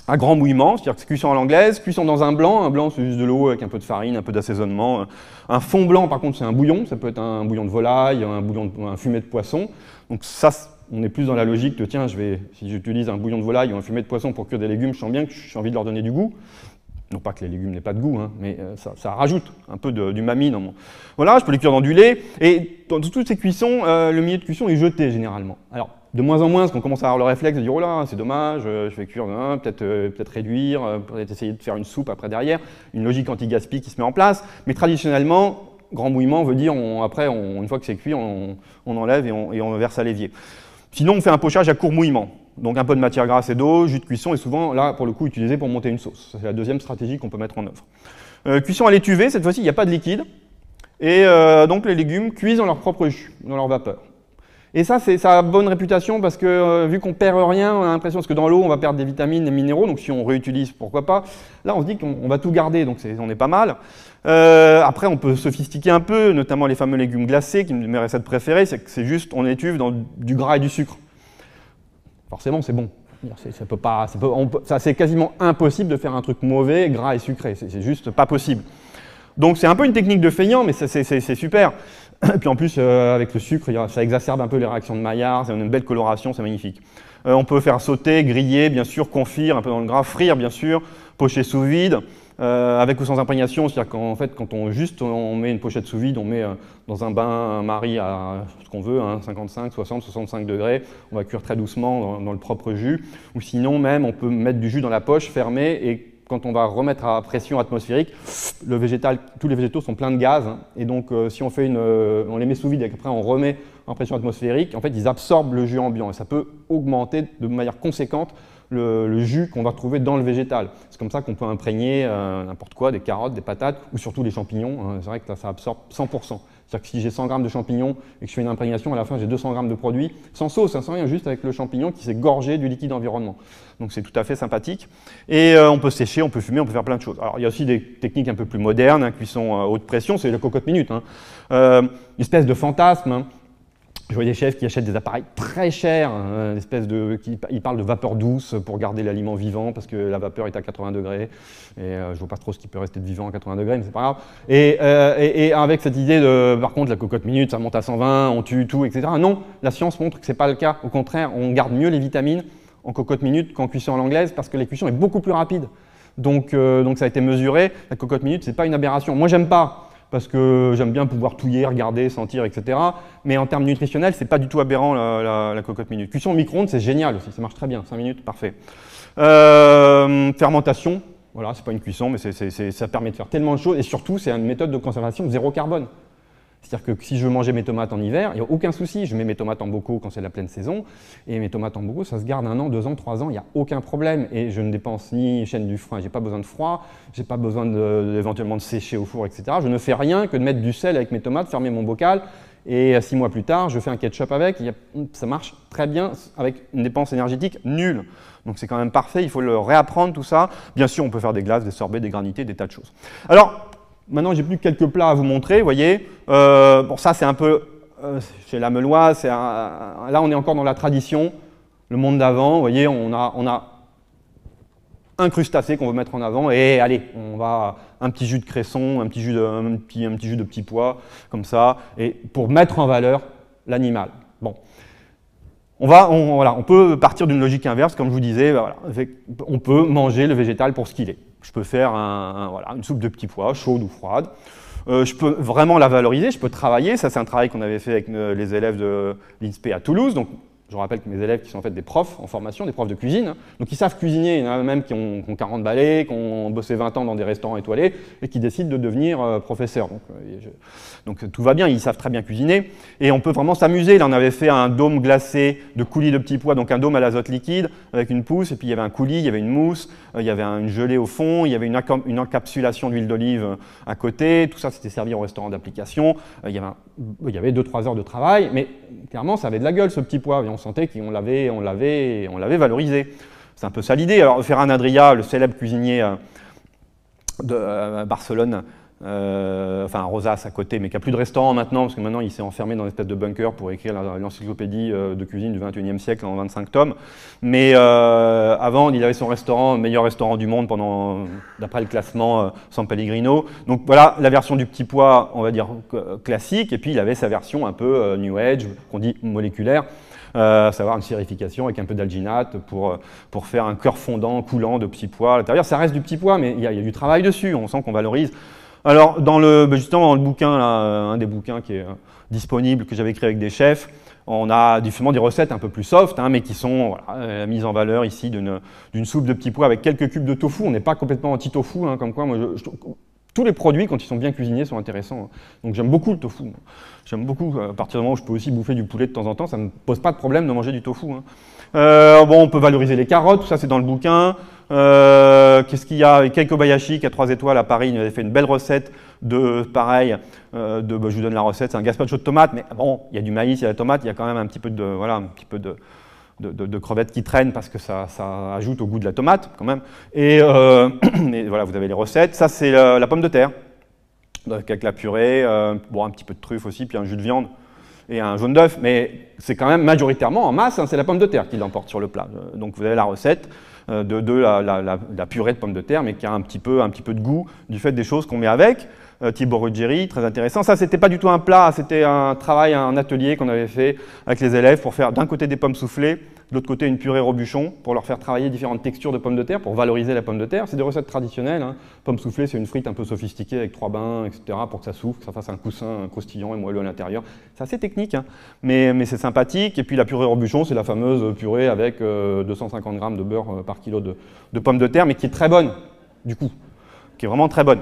à grand mouillement, c'est-à-dire que c'est cuisson à l'anglaise, cuisson dans un blanc c'est juste de l'eau avec un peu de farine, un peu d'assaisonnement. Un fond blanc par contre c'est un bouillon, ça peut être un bouillon de volaille, un fumet de poisson. Donc ça, on est plus dans la logique de tiens, si j'utilise un bouillon de volaille ou un fumet de poisson pour cuire des légumes, je sens bien que j'ai envie de leur donner du goût. Non pas que les légumes n'aient pas de goût, hein, mais ça rajoute un peu d'umami dans mon... Voilà, je peux les cuire dans du lait, et dans toutes ces cuissons, le milieu de cuisson est jeté généralement. Alors, de moins en moins, parce qu'on commence à avoir le réflexe de dire « Oh là, c'est dommage, je vais cuire, peut-être réduire, peut-être essayer de faire une soupe après derrière », une logique anti-gaspi qui se met en place, mais traditionnellement, grand mouillement veut dire, après, une fois que c'est cuit, on enlève et on verse à l'évier. Sinon, on fait un pochage à court mouillement. Donc un peu de matière grasse et d'eau, jus de cuisson, et souvent, là, pour le coup, utilisé pour monter une sauce. C'est la deuxième stratégie qu'on peut mettre en œuvre. Cuisson à l'étuvée, cette fois-ci, il n'y a pas de liquide. Et donc les légumes cuisent dans leur propre jus, dans leur vapeur. Et ça a bonne réputation parce que vu qu'on perd rien, on a l'impression, parce que dans l'eau, on va perdre des vitamines, des minéraux, donc si on réutilise, pourquoi pas. Là, on se dit qu'on va tout garder, donc on est pas mal. Après, on peut sophistiquer un peu, notamment les fameux légumes glacés, qui sont mes recettes préférées, c'est que c'est juste, on étuve dans du gras et du sucre. Forcément, c'est bon. C'est quasiment impossible de faire un truc mauvais, gras et sucré. C'est juste pas possible. Donc c'est un peu une technique de feignant, mais c'est super. Et puis en plus, avec le sucre, ça exacerbe un peu les réactions de Maillard, ça donne une belle coloration, c'est magnifique. On peut faire sauter, griller, bien sûr, confire, un peu dans le gras, frire, bien sûr, pocher sous vide, avec ou sans imprégnation, c'est-à-dire qu'en fait, quand on met une pochette sous vide, on met dans un bain-marie à ce qu'on veut, hein, 55, 60, 65 degrés, on va cuire très doucement dans le propre jus, ou sinon même, on peut mettre du jus dans la poche, fermer, et quand on va remettre à pression atmosphérique, tous les végétaux sont pleins de gaz, hein, et donc si on les met sous vide et qu'après on remet en pression atmosphérique, en fait ils absorbent le jus ambiant et ça peut augmenter de manière conséquente le jus qu'on va trouver dans le végétal. C'est comme ça qu'on peut imprégner n'importe quoi, des carottes, des patates ou surtout les champignons, hein, c'est vrai que ça absorbe 100%. C'est-à-dire que si j'ai 100 grammes de champignons et que je fais une imprégnation, à la fin j'ai 200 grammes de produit, sans sauce, hein, sans rien, juste avec le champignon qui s'est gorgé du liquide environnement. Donc c'est tout à fait sympathique. Et on peut sécher, on peut fumer, on peut faire plein de choses. Alors il y a aussi des techniques un peu plus modernes, hein, cuisson à haute pression, c'est la cocotte minute. Hein. Une espèce de fantasme, hein, Je vois des chefs qui achètent des appareils très chers, une espèce de, ils parlent de vapeur douce pour garder l'aliment vivant parce que la vapeur est à 80 degrés. Et je ne vois pas trop ce qui peut rester de vivant à 80 degrés, mais c'est pas grave. Et avec cette idée de, par contre, la cocotte minute, ça monte à 120, on tue tout, etc. Non, la science montre que ce n'est pas le cas. Au contraire, on garde mieux les vitamines en cocotte minute qu'en cuisson à l'anglaise parce que la cuisson est beaucoup plus rapide. Donc ça a été mesuré. La cocotte minute, ce n'est pas une aberration. Moi, j'aime pas. Parce que j'aime bien pouvoir touiller, regarder, sentir, etc. Mais en termes nutritionnels, c'est pas du tout aberrant la cocotte minute. Cuisson au micro-ondes, c'est génial aussi, ça marche très bien, 5 minutes, parfait. Fermentation, voilà, c'est pas une cuisson, mais ça permet de faire tellement de choses, et surtout, c'est une méthode de conservation zéro carbone. C'est-à-dire que si je veux manger mes tomates en hiver, il n'y a aucun souci. Je mets mes tomates en bocaux quand c'est la pleine saison. Et mes tomates en bocaux, ça se garde 1 an, 2 ans, 3 ans, il n'y a aucun problème. Et je ne dépense ni chaîne du froid, je n'ai pas besoin de froid, je n'ai pas besoin éventuellement de sécher au four, etc. Je ne fais rien que de mettre du sel avec mes tomates, fermer mon bocal. Et 6 mois plus tard, je fais un ketchup avec. Ça marche très bien avec une dépense énergétique nulle. Donc c'est quand même parfait, il faut le réapprendre tout ça. Bien sûr, on peut faire des glaces, des sorbets, des granités, des tas de choses. Alors, maintenant, j'ai plus que quelques plats à vous montrer, vous voyez. Bon, ça, c'est un peu chez la Meuloise. Là, on est encore dans la tradition, le monde d'avant. Vous voyez, on a un crustacé qu'on veut mettre en avant. Et allez, on va un petit jus de cresson, un petit jus de petit pois, comme ça, et pour mettre en valeur l'animal. Bon. On peut partir d'une logique inverse, comme je vous disais. Voilà, on peut manger le végétal pour ce qu'il est. Je peux faire une soupe de petits pois, chaude ou froide. Je peux vraiment la valoriser, je peux travailler. Ça, c'est un travail qu'on avait fait avec les élèves de l'INSPE à Toulouse. Donc, je rappelle que mes élèves qui sont en fait des profs en formation, des profs de cuisine, donc ils savent cuisiner. Il y en a même qui ont 40 balais, qui ont bossé 20 ans dans des restaurants étoilés et qui décident de devenir professeurs. Donc tout va bien, ils savent très bien cuisiner. Et on peut vraiment s'amuser. Là, on avait fait un dôme glacé de coulis de petits pois, donc un dôme à l'azote liquide avec une pousse, et puis il y avait un coulis, il y avait une mousse, il y avait une gelée au fond, il y avait une encapsulation d'huile d'olive à côté. Tout ça, c'était servi au restaurant d'application. Il y avait 2-3 heures de travail, mais clairement, ça avait de la gueule, ce petit pois. Et on sentait qu'on l'avait valorisé. C'est un peu ça l'idée. Alors, Ferran Adrià, le célèbre cuisinier de Barcelone, enfin Rosas à côté, mais qui n'a plus de restaurant maintenant, parce que maintenant il s'est enfermé dans une espèce de bunker pour écrire l'encyclopédie de cuisine du XXIe siècle en 25 tomes. Mais avant, il avait son restaurant, le meilleur restaurant du monde d'après le classement San Pellegrino. Donc voilà la version du petit pois, on va dire classique, et puis il avait sa version un peu New Age, qu'on dit moléculaire. Savoir une sérification avec un peu d'alginate pour faire un cœur fondant, coulant de petits pois à l'intérieur. Ça reste du petit pois, mais il y a du travail dessus, on sent qu'on valorise. Alors, justement, dans le bouquin, là, un des bouquins qui est disponible, que j'avais écrit avec des chefs, on a justement des recettes un peu plus soft, mais qui sont mises en valeur ici d'une soupe de petits pois avec quelques cubes de tofu. On n'est pas complètement anti-tofu, comme quoi moi, tous les produits, quand ils sont bien cuisinés, sont intéressants. Donc j'aime beaucoup le tofu. J'aime beaucoup, à partir du moment où je peux aussi bouffer du poulet de temps en temps, ça ne me pose pas de problème de manger du tofu. On peut valoriser les carottes, tout ça c'est dans le bouquin. Qu'est-ce qu'il y a? Kei Kobayashi, qui a 3 étoiles à Paris, il avait fait une belle recette je vous donne la recette, c'est un gazpacho de tomates, mais bon, il y a du maïs, il y a la tomate, il y a quand même un petit peu de crevettes qui traînent parce que ça ajoute au goût de la tomate quand même. Et voilà, vous avez les recettes. Ça, c'est la pomme de terre, avec la purée, un petit peu de truffe aussi, puis un jus de viande et un jaune d'œuf. Mais c'est quand même majoritairement en masse, c'est la pomme de terre qui l'emporte sur le plat. Donc vous avez la recette de la purée de pomme de terre, mais qui a un petit peu de goût du fait des choses qu'on met avec. Thibaut Ruggieri, très intéressant. Ça, c'était pas du tout un plat, c'était un travail, un atelier qu'on avait fait avec les élèves pour faire d'un côté des pommes soufflées, de l'autre côté une purée Robuchon, pour leur faire travailler différentes textures de pommes de terre, pour valoriser la pomme de terre. C'est des recettes traditionnelles. Pomme soufflée, c'est une frite un peu sophistiquée avec 3 bains, etc., pour que ça souffle, que ça fasse un coussin croustillant et moelleux à l'intérieur. C'est assez technique, mais c'est sympathique. Et puis la purée Robuchon, c'est la fameuse purée avec 250 g de beurre par kilo de pommes de terre, mais qui est très bonne, du coup, qui est vraiment très bonne.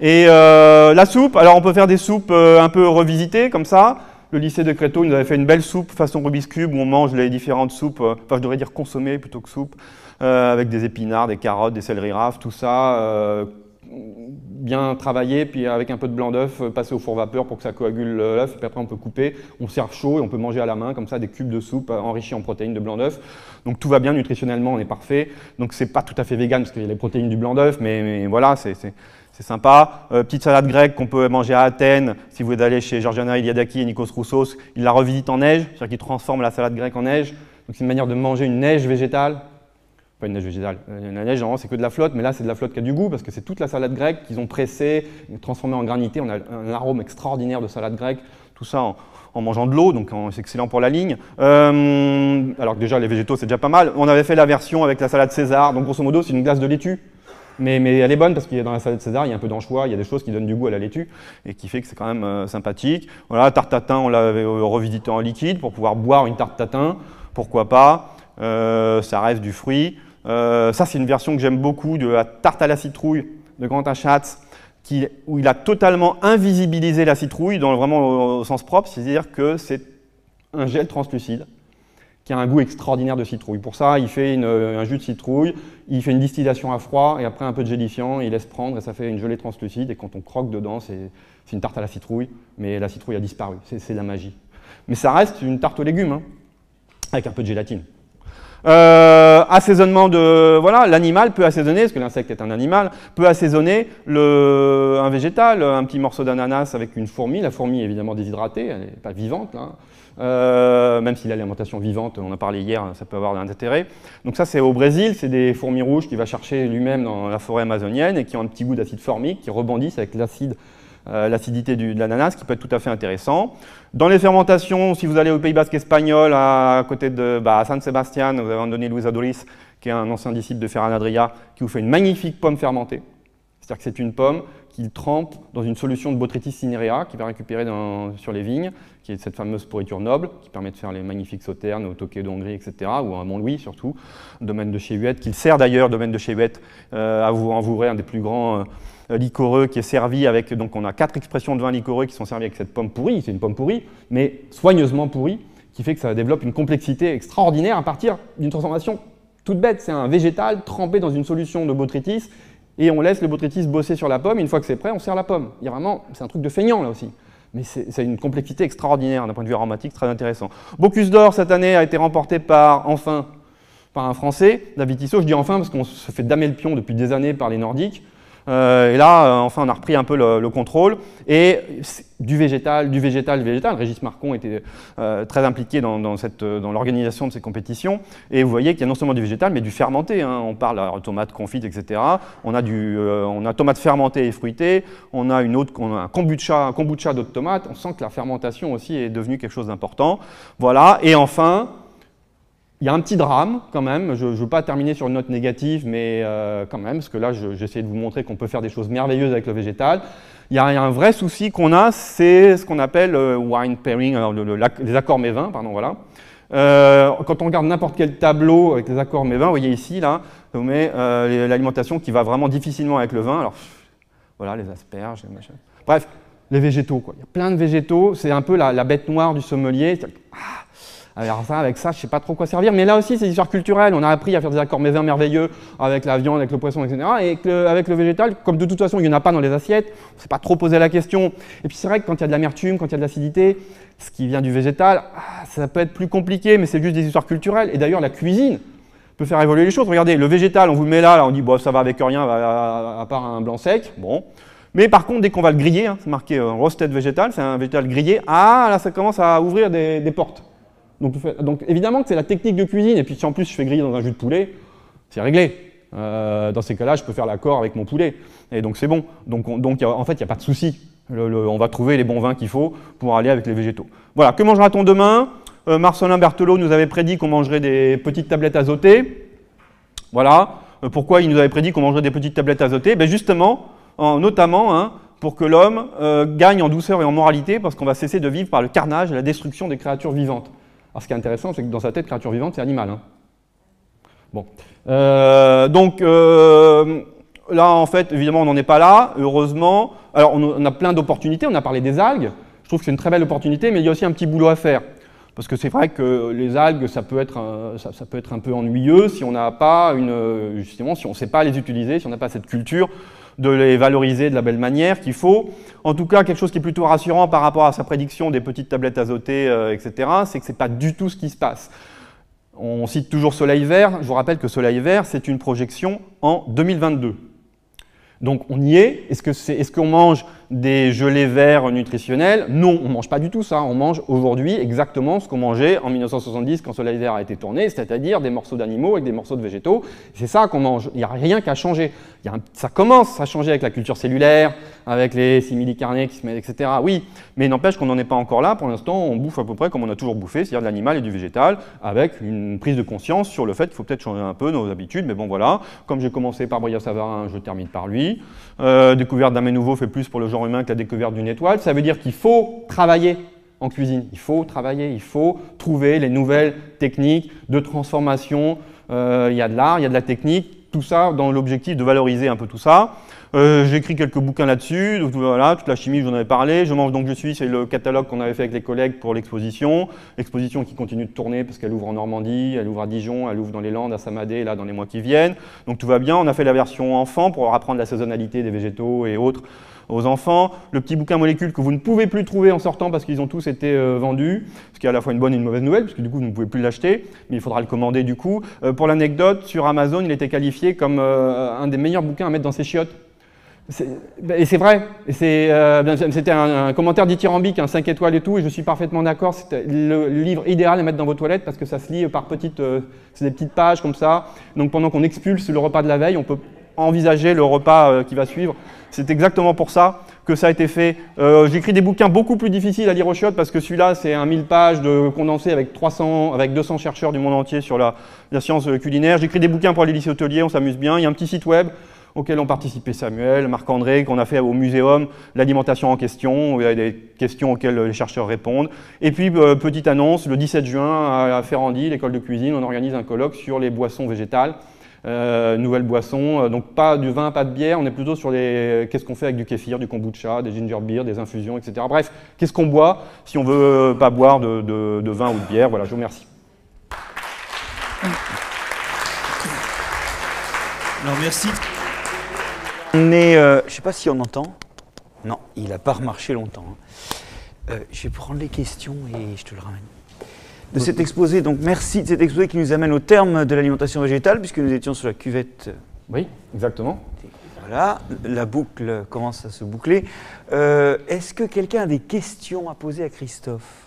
Et la soupe, alors on peut faire des soupes un peu revisitées comme ça. Le lycée de Créteau nous avait fait une belle soupe façon Rubik's Cube où on mange les différentes soupes, enfin je devrais dire consommées plutôt que soupe, avec des épinards, des carottes, des céleri raves, tout ça, bien travaillé, puis avec un peu de blanc d'œuf, passer au four vapeur pour que ça coagule l'œuf, puis après on peut couper, on sert chaud et on peut manger à la main comme ça des cubes de soupe enrichis en protéines de blanc d'œuf. Donc tout va bien nutritionnellement, on est parfait. Donc c'est pas tout à fait vegan parce qu'il y a les protéines du blanc d'œuf, mais voilà, c'est sympa. Petite salade grecque qu'on peut manger à Athènes. Si vous allez chez Georgiana Iliadaki et Nikos Roussos, ils la revisitent en neige, c'est-à-dire qu'ils transforment la salade grecque en neige. Donc c'est une manière de manger une neige végétale. Pas une neige végétale. La neige, normalement, c'est que de la flotte, mais là, c'est de la flotte qui a du goût parce que c'est toute la salade grecque qu'ils ont pressée, transformée en granité. On a un arôme extraordinaire de salade grecque. Tout ça en mangeant de l'eau, donc c'est excellent pour la ligne. Alors que déjà, les végétaux, c'est déjà pas mal. On avait fait la version avec la salade César. Donc grosso modo, c'est une glace de laitue. Mais elle est bonne parce qu'il y a dans la salade César, il y a un peu d'anchois, il y a des choses qui donnent du goût à la laitue et qui fait que c'est quand même sympathique. Voilà, tarte tatin, on l'avait revisité en liquide pour pouvoir boire une tarte tatin. Pourquoi pas, ça reste du fruit. Ça, c'est une version que j'aime beaucoup de la tarte à la citrouille de Quentin Schatz, où il a totalement invisibilisé la citrouille, vraiment au sens propre, c'est-à-dire que c'est un gel translucide qui a un goût extraordinaire de citrouille. Pour ça, il fait un jus de citrouille, il fait une distillation à froid, et après un peu de gélifiant, il laisse prendre, et ça fait une gelée translucide, et quand on croque dedans, c'est une tarte à la citrouille, mais la citrouille a disparu, c'est la magie. Mais ça reste une tarte aux légumes, hein, avec un peu de gélatine. Assaisonnement de... Voilà, l'animal peut assaisonner, parce que l'insecte est un animal, peut assaisonner un végétal, un petit morceau d'ananas avec une fourmi. La fourmi est évidemment déshydratée, elle n'est pas vivante, là. Même si l'alimentation vivante, on en a parlé hier, ça peut avoir un intérêt. Donc ça, c'est au Brésil, c'est des fourmis rouges qu'il va chercher lui-même dans la forêt amazonienne et qui ont un petit goût d'acide formique, qui rebondissent avec l'acidité de l'ananas, qui peut être tout à fait intéressant. Dans les fermentations, si vous allez au Pays Basque espagnol, à côté de à San Sebastián, vous avez Andoni Luis Aduriz, qui est un ancien disciple de Ferran Adrià, qui vous fait une magnifique pomme fermentée. C'est-à-dire que c'est une pomme qu'il trempe dans une solution de Botrytis cinerea, qu'il va récupérer sur les vignes, qui est cette fameuse pourriture noble, qui permet de faire les magnifiques sauternes, au Tokay d'Hongrie, etc., ou à Montlouis surtout, domaine de chez Huette, qu'il sert d'ailleurs, domaine de chez Huette, à Vouvray, un des plus grands liquoreux qui est servi avec, donc on a 4 expressions de vin liquoreux qui sont servies avec cette pomme pourrie, c'est une pomme pourrie, mais soigneusement pourrie, qui fait que ça développe une complexité extraordinaire à partir d'une transformation toute bête. C'est un végétal trempé dans une solution de botrytis, et on laisse le botrytis bosser sur la pomme, et une fois que c'est prêt, on sert la pomme. Il y a vraiment, c'est un truc de feignant là aussi. Mais c'est une complexité extraordinaire d'un point de vue aromatique, très intéressant. Bocuse d'Or, cette année, a été remporté par un Français, David Tissot. Je dis enfin parce qu'on se fait damer le pion depuis des années par les Nordiques. Et là, enfin, on a repris un peu le contrôle. Et du végétal. Régis Marcon était très impliqué dans l'organisation de ces compétitions. Et vous voyez qu'il y a non seulement du végétal, mais du fermenté. Hein. On parle de tomates confites, etc. On a tomates fermentées et fruitées. On a un kombucha d'autres tomates. On sent que la fermentation aussi est devenue quelque chose d'important. Voilà. Et enfin, il y a un petit drame quand même, je ne veux pas terminer sur une note négative, mais quand même, parce que là j'essaie de vous montrer qu'on peut faire des choses merveilleuses avec le végétal. Il y a un vrai souci qu'on a, c'est ce qu'on appelle wine pairing, alors les accords mets-vins, pardon, voilà. Quand on regarde n'importe quel tableau avec les accords mets-vins, vous voyez ici, là, je vous mets l'alimentation qui va vraiment difficilement avec le vin. Alors voilà, les asperges, les machins. Bref, les végétaux, quoi. Il y a plein de végétaux, c'est un peu la bête noire du sommelier. Alors ça, avec ça, je ne sais pas trop quoi servir, mais là aussi, c'est l'histoire culturelle. On a appris à faire des accords mets-vins merveilleux avec la viande, avec le poisson, etc. Et avec le végétal, comme de toute façon, il n'y en a pas dans les assiettes, on ne s'est pas trop posé la question. Et puis c'est vrai que quand il y a de l'amertume, quand il y a de l'acidité, ce qui vient du végétal, ça peut être plus compliqué, mais c'est juste des histoires culturelles. Et d'ailleurs, la cuisine peut faire évoluer les choses. Regardez, le végétal, on vous le met là, on dit bon, ça va avec rien, à part un blanc sec. Bon. Mais par contre, dès qu'on va le griller, hein, c'est marqué roasted végétal, c'est un végétal grillé, là, ça commence à ouvrir des portes. Donc évidemment que c'est la technique de cuisine, et puis si en plus je fais griller dans un jus de poulet, c'est réglé. Dans ces cas-là, je peux faire l'accord avec mon poulet, et donc c'est bon. Donc en fait, il n'y a pas de souci. On va trouver les bons vins qu'il faut pour aller avec les végétaux. Voilà, que mangera-t-on demain? Marcelin Berthelot nous avait prédit qu'on mangerait des petites tablettes azotées. Voilà. Pourquoi il nous avait prédit qu'on mangerait des petites tablettes azotées? Ben justement, notamment, hein, pour que l'homme gagne en douceur et en moralité, parce qu'on va cesser de vivre par le carnage et la destruction des créatures vivantes. Alors ce qui est intéressant, c'est que dans sa tête, créature vivante, c'est animal. Hein. Bon. Là, en fait, évidemment, on n'en est pas là, heureusement. Alors, on a plein d'opportunités, on a parlé des algues. Je trouve que c'est une très belle opportunité, mais il y a aussi un petit boulot à faire. Parce que c'est vrai que les algues, ça peut être un peu ennuyeux si on n'a pas justement, si on ne sait pas les utiliser, si on n'a pas cette culture de les valoriser de la belle manière qu'il faut. En tout cas, quelque chose qui est plutôt rassurant par rapport à sa prédiction des petites tablettes azotées, etc., c'est que ce n'est pas du tout ce qui se passe. On cite toujours Soleil Vert. Je vous rappelle que Soleil Vert, c'est une projection en 2022. Donc on y est. Est-ce qu'on mange des gelées verts nutritionnels? Non, on ne mange pas du tout ça. On mange aujourd'hui exactement ce qu'on mangeait en 1970 quand Soleil Vert a été tourné, c'est-à-dire des morceaux d'animaux avec des morceaux de végétaux. C'est ça qu'on mange. Il n'y a rien qu'à changer. Ça commence à changer avec la culture cellulaire, avec les simili-carnés qui se mettent, etc. Oui, mais n'empêche qu'on n'en est pas encore là. Pour l'instant, on bouffe à peu près comme on a toujours bouffé, c'est-à-dire de l'animal et du végétal, avec une prise de conscience sur le fait qu'il faut peut-être changer un peu nos habitudes. Mais bon, voilà. Comme j'ai commencé par Brillat-Savarin, je termine par lui. Découverte d'un mets nouveau fait plus pour le genre humain que la découverte d'une étoile. Ça veut dire qu'il faut travailler en cuisine. Il faut travailler, il faut trouver les nouvelles techniques de transformation. Il y a de l'art, il y a de la technique. Tout ça dans l'objectif de valoriser un peu tout ça. J'ai écrit quelques bouquins là-dessus, donc voilà, toute la chimie, j'en avais parlé. Je mange donc je suis, c'est le catalogue qu'on avait fait avec les collègues pour l'exposition. Exposition qui continue de tourner parce qu'elle ouvre en Normandie, elle ouvre à Dijon, elle ouvre dans les Landes, à Samadé, là dans les mois qui viennent. Donc tout va bien. On a fait la version enfant pour leur apprendre la saisonnalité des végétaux et autres aux enfants. Le petit bouquin molécules que vous ne pouvez plus trouver en sortant parce qu'ils ont tous été vendus, ce qui est à la fois une bonne et une mauvaise nouvelle, parce que du coup vous ne pouvez plus l'acheter, mais il faudra le commander du coup. Pour l'anecdote, sur Amazon, il était qualifié comme un des meilleurs bouquins à mettre dans ses chiottes. Et c'est vrai, c'était un commentaire dithyrambique, un 5 étoiles et tout, et je suis parfaitement d'accord, c'est le livre idéal à mettre dans vos toilettes parce que ça se lit par c'est des petites pages comme ça, donc pendant qu'on expulse le repas de la veille, on peut envisager le repas qui va suivre. C'est exactement pour ça que ça a été fait. J'écris des bouquins beaucoup plus difficiles à lire aux chiottes parce que celui-là, c'est un 1000 pages de condensé avec 200 chercheurs du monde entier sur la science culinaire. J'écris des bouquins pour les lycées hôteliers, on s'amuse bien. Il y a un petit site web auquel ont participé Samuel, Marc-André, qu'on a fait au muséum, l'alimentation en question, où il y a des questions auxquelles les chercheurs répondent. Et puis, petite annonce, le 17 juin, à Ferrandi, l'école de cuisine, on organise un colloque sur les boissons végétales. Nouvelles boissons, donc pas du vin, pas de bière, on est plutôt sur qu'est-ce qu'on fait avec du kéfir, du kombucha, des ginger beer, des infusions, etc. Bref, qu'est-ce qu'on boit si on veut pas boire de vin ou de bière. Voilà, je vous remercie. Alors merci. On est, je ne sais pas si on entend. Non, il n'a pas remarché longtemps. Je vais prendre les questions et je te le ramène. De cet exposé, donc merci de cet exposé qui nous amène au terme de l'alimentation végétale, puisque nous étions sur la cuvette. Oui, exactement. Voilà, la boucle commence à se boucler. Est-ce que quelqu'un a des questions à poser à Christophe ?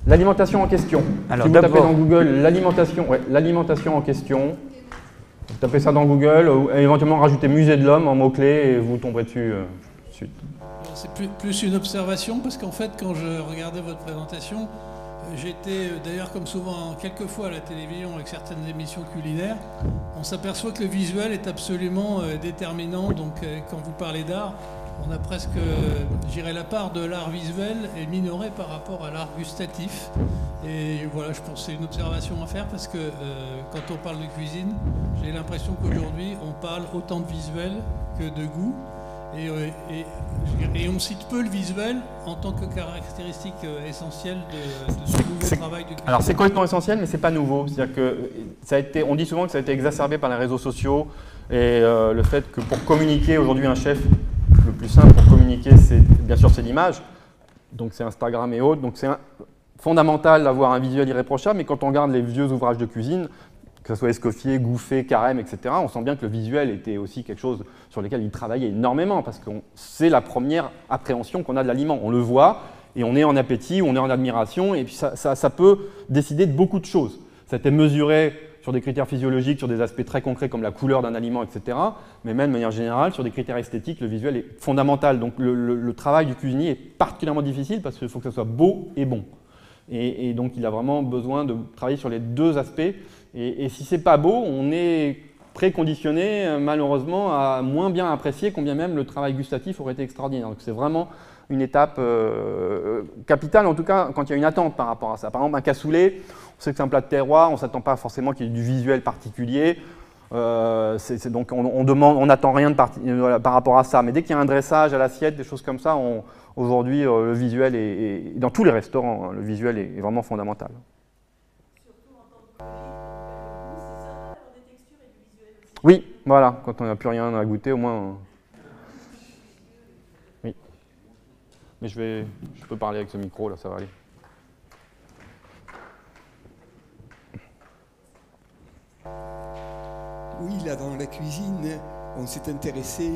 L'alimentation en question. Alors, si vous tapez dans Google l'alimentation en question, vous tapez ça dans Google, ou éventuellement rajoutez musée de l'homme en mots-clés et vous tomberez dessus tout de suite. C'est plus une observation parce qu'en fait, quand je regardais votre présentation, j'étais d'ailleurs comme souvent quelquefois à la télévision avec certaines émissions culinaires, on s'aperçoit que le visuel est absolument déterminant. Donc quand vous parlez d'art, on a presque, j'irais, la part de l'art visuel est minorée par rapport à l'art gustatif. Et voilà, je pense que c'est une observation à faire parce que quand on parle de cuisine, j'ai l'impression qu'aujourd'hui, on parle autant de visuel que de goût. Et on cite peu le visuel en tant que caractéristique essentielle de ce nouveau travail de cuisine. Alors c'est complètement essentiel, mais c'est pas nouveau. C'est-à-dire que on dit souvent que ça a été exacerbé par les réseaux sociaux et le fait que pour communiquer aujourd'hui un chef, le plus simple pour communiquer, bien sûr, c'est l'image. Donc c'est Instagram et autres. Donc c'est fondamental d'avoir un visuel irréprochable. Mais quand on regarde les vieux ouvrages de cuisine, que ce soit Escoffier, Gouffé, Carême, etc., on sent bien que le visuel était aussi quelque chose sur lequel il travaillait énormément parce que c'est la première appréhension qu'on a de l'aliment. On le voit et on est en appétit, on est en admiration et puis ça peut décider de beaucoup de choses. Ça a été mesuré sur des critères physiologiques, sur des aspects très concrets comme la couleur d'un aliment, etc. Mais même de manière générale, sur des critères esthétiques, le visuel est fondamental. Donc le travail du cuisinier est particulièrement difficile parce qu'il faut que ça soit beau et bon. Et donc il a vraiment besoin de travailler sur les deux aspects. Et si c'est pas beau, on est préconditionné malheureusement à moins bien apprécier combien même le travail gustatif aurait été extraordinaire. Donc c'est vraiment une étape capitale, en tout cas quand il y a une attente par rapport à ça. Par exemple un cassoulet, on sait que c'est un plat de terroir, on ne s'attend pas forcément qu'il y ait du visuel particulier. Donc on n'attend rien par rapport à ça. Mais dès qu'il y a un dressage à l'assiette, des choses comme ça, aujourd'hui le visuel est dans tous les restaurants, le visuel est vraiment fondamental. Oui, voilà, quand on n'a plus rien à goûter, au moins. Oui. Mais je peux parler avec ce micro, là, ça va aller. là, dans la cuisine, on s'est intéressé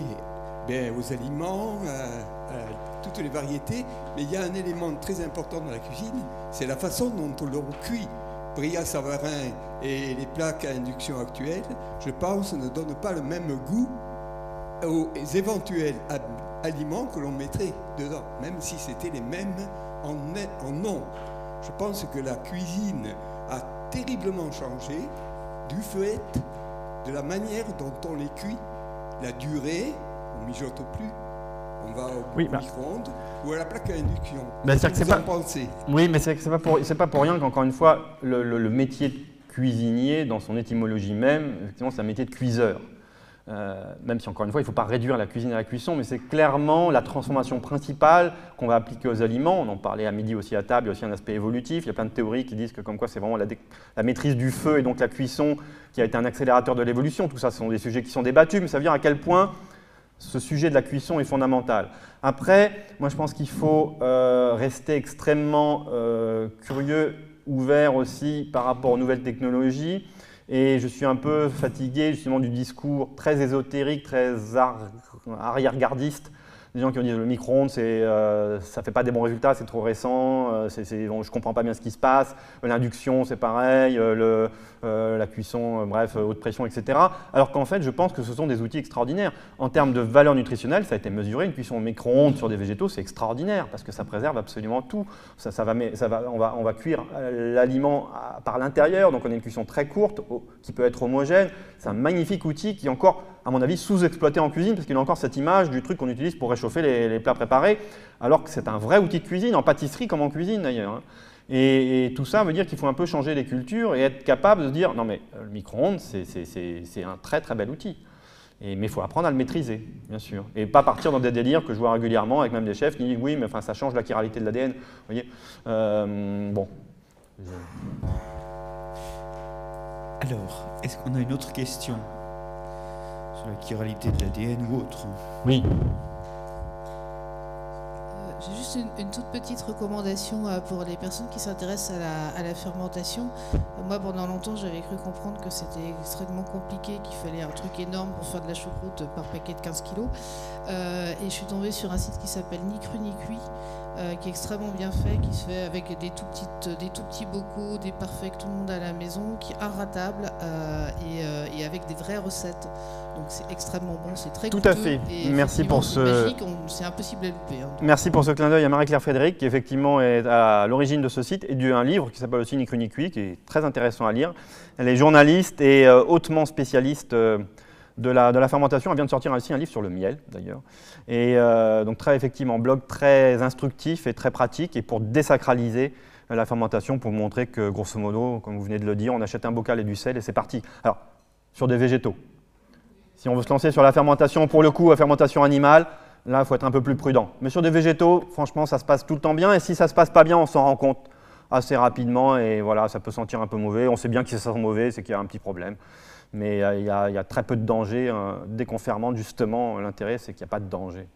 aux aliments, à toutes les variétés, mais il y a un élément très important dans la cuisine, c'est la façon dont on le cuit. Brillat Savarin et les plaques à induction actuelles, je pense, ne donnent pas le même goût aux éventuels aliments que l'on mettrait dedans, même si c'était les mêmes en nom. Je pense que la cuisine a terriblement changé du fait de la manière dont on les cuit, la durée, on ne mijote plus, on va au micro-ondes ou à la plaque à induction. Qu'est-ce que vous en pensez ? Oui, mais c'est pas pour rien qu'encore une fois, le métier de cuisinier, dans son étymologie même, effectivement, c'est un métier de cuiseur. Même si, encore une fois, il ne faut pas réduire la cuisine à la cuisson, mais c'est clairement la transformation principale qu'on va appliquer aux aliments. On en parlait à midi aussi à table, il y a aussi un aspect évolutif. Il y a plein de théories qui disent que comme quoi c'est vraiment la maîtrise du feu et donc la cuisson qui a été un accélérateur de l'évolution. Tout ça, ce sont des sujets qui sont débattus, mais ça veut dire à quel point ce sujet de la cuisson est fondamental. Après, moi je pense qu'il faut rester extrêmement curieux, ouvert aussi par rapport aux nouvelles technologies. Et je suis un peu fatigué justement du discours très ésotérique, très arrière-gardiste, des gens qui ont dit le micro-ondes, ça ne fait pas des bons résultats, c'est trop récent, je ne comprends pas bien ce qui se passe, l'induction c'est pareil, la cuisson, bref, haute pression, etc. Alors qu'en fait, je pense que ce sont des outils extraordinaires. En termes de valeur nutritionnelle, ça a été mesuré, une cuisson au micro-ondes sur des végétaux, c'est extraordinaire, parce que ça préserve absolument tout. On va cuire l'aliment par l'intérieur, donc on a une cuisson très courte, qui peut être homogène. C'est un magnifique outil qui est encore, à mon avis, sous-exploité en cuisine, parce qu'il a encore cette image du truc qu'on utilise pour réchauffer les plats préparés, alors que c'est un vrai outil de cuisine, en pâtisserie comme en cuisine d'ailleurs. Et tout ça veut dire qu'il faut un peu changer les cultures et être capable de se dire non mais le micro-ondes c'est un très très bel outil. Mais il faut apprendre à le maîtriser, bien sûr. Et pas partir dans des délires que je vois régulièrement avec même des chefs qui disent oui mais enfin, ça change la chiralité de l'ADN. Vous voyez bon. Alors, est-ce qu'on a une autre question sur la chiralité de l'ADN ou autre? Oui. J'ai juste une toute petite recommandation pour les personnes qui s'intéressent à la fermentation. Moi, pendant longtemps, j'avais cru comprendre que c'était extrêmement compliqué, qu'il fallait un truc énorme pour faire de la choucroute par paquet de 15 kilos. Et je suis tombée sur un site qui s'appelle Ni Cru Ni Cuit, qui est extrêmement bien fait, qui se fait avec des tout petits bocaux, des parfaits que tout le monde a à la maison, qui est inratable et avec des vraies recettes. Donc c'est extrêmement bon, c'est très goûteux. Tout à fait. Merci pour ce. C'est impossible à louper. Hein. Merci pour ce clin d'œil à Marie-Claire Frédéric, qui effectivement est à l'origine de ce site et d'un livre qui s'appelle aussi Ni Cru Ni Cuit, qui est très intéressant à lire. Elle est journaliste et hautement spécialiste de la fermentation. Elle vient de sortir aussi un livre sur le miel, d'ailleurs. Et donc très effectivement, blog très instructif et très pratique, et pour désacraliser la fermentation, pour montrer que, grosso modo, comme vous venez de le dire, on achète un bocal et du sel et c'est parti. Alors, sur des végétaux. Si on veut se lancer sur la fermentation, pour le coup, la fermentation animale, là, il faut être un peu plus prudent. Mais sur des végétaux, franchement, ça se passe tout le temps bien. Et si ça ne se passe pas bien, on s'en rend compte assez rapidement. Et voilà, ça peut sentir un peu mauvais. On sait bien que si ça sent mauvais, c'est qu'il y a un petit problème. Mais il y a très peu de danger. Dès qu'on fermente, justement, l'intérêt, c'est qu'il n'y a pas de danger.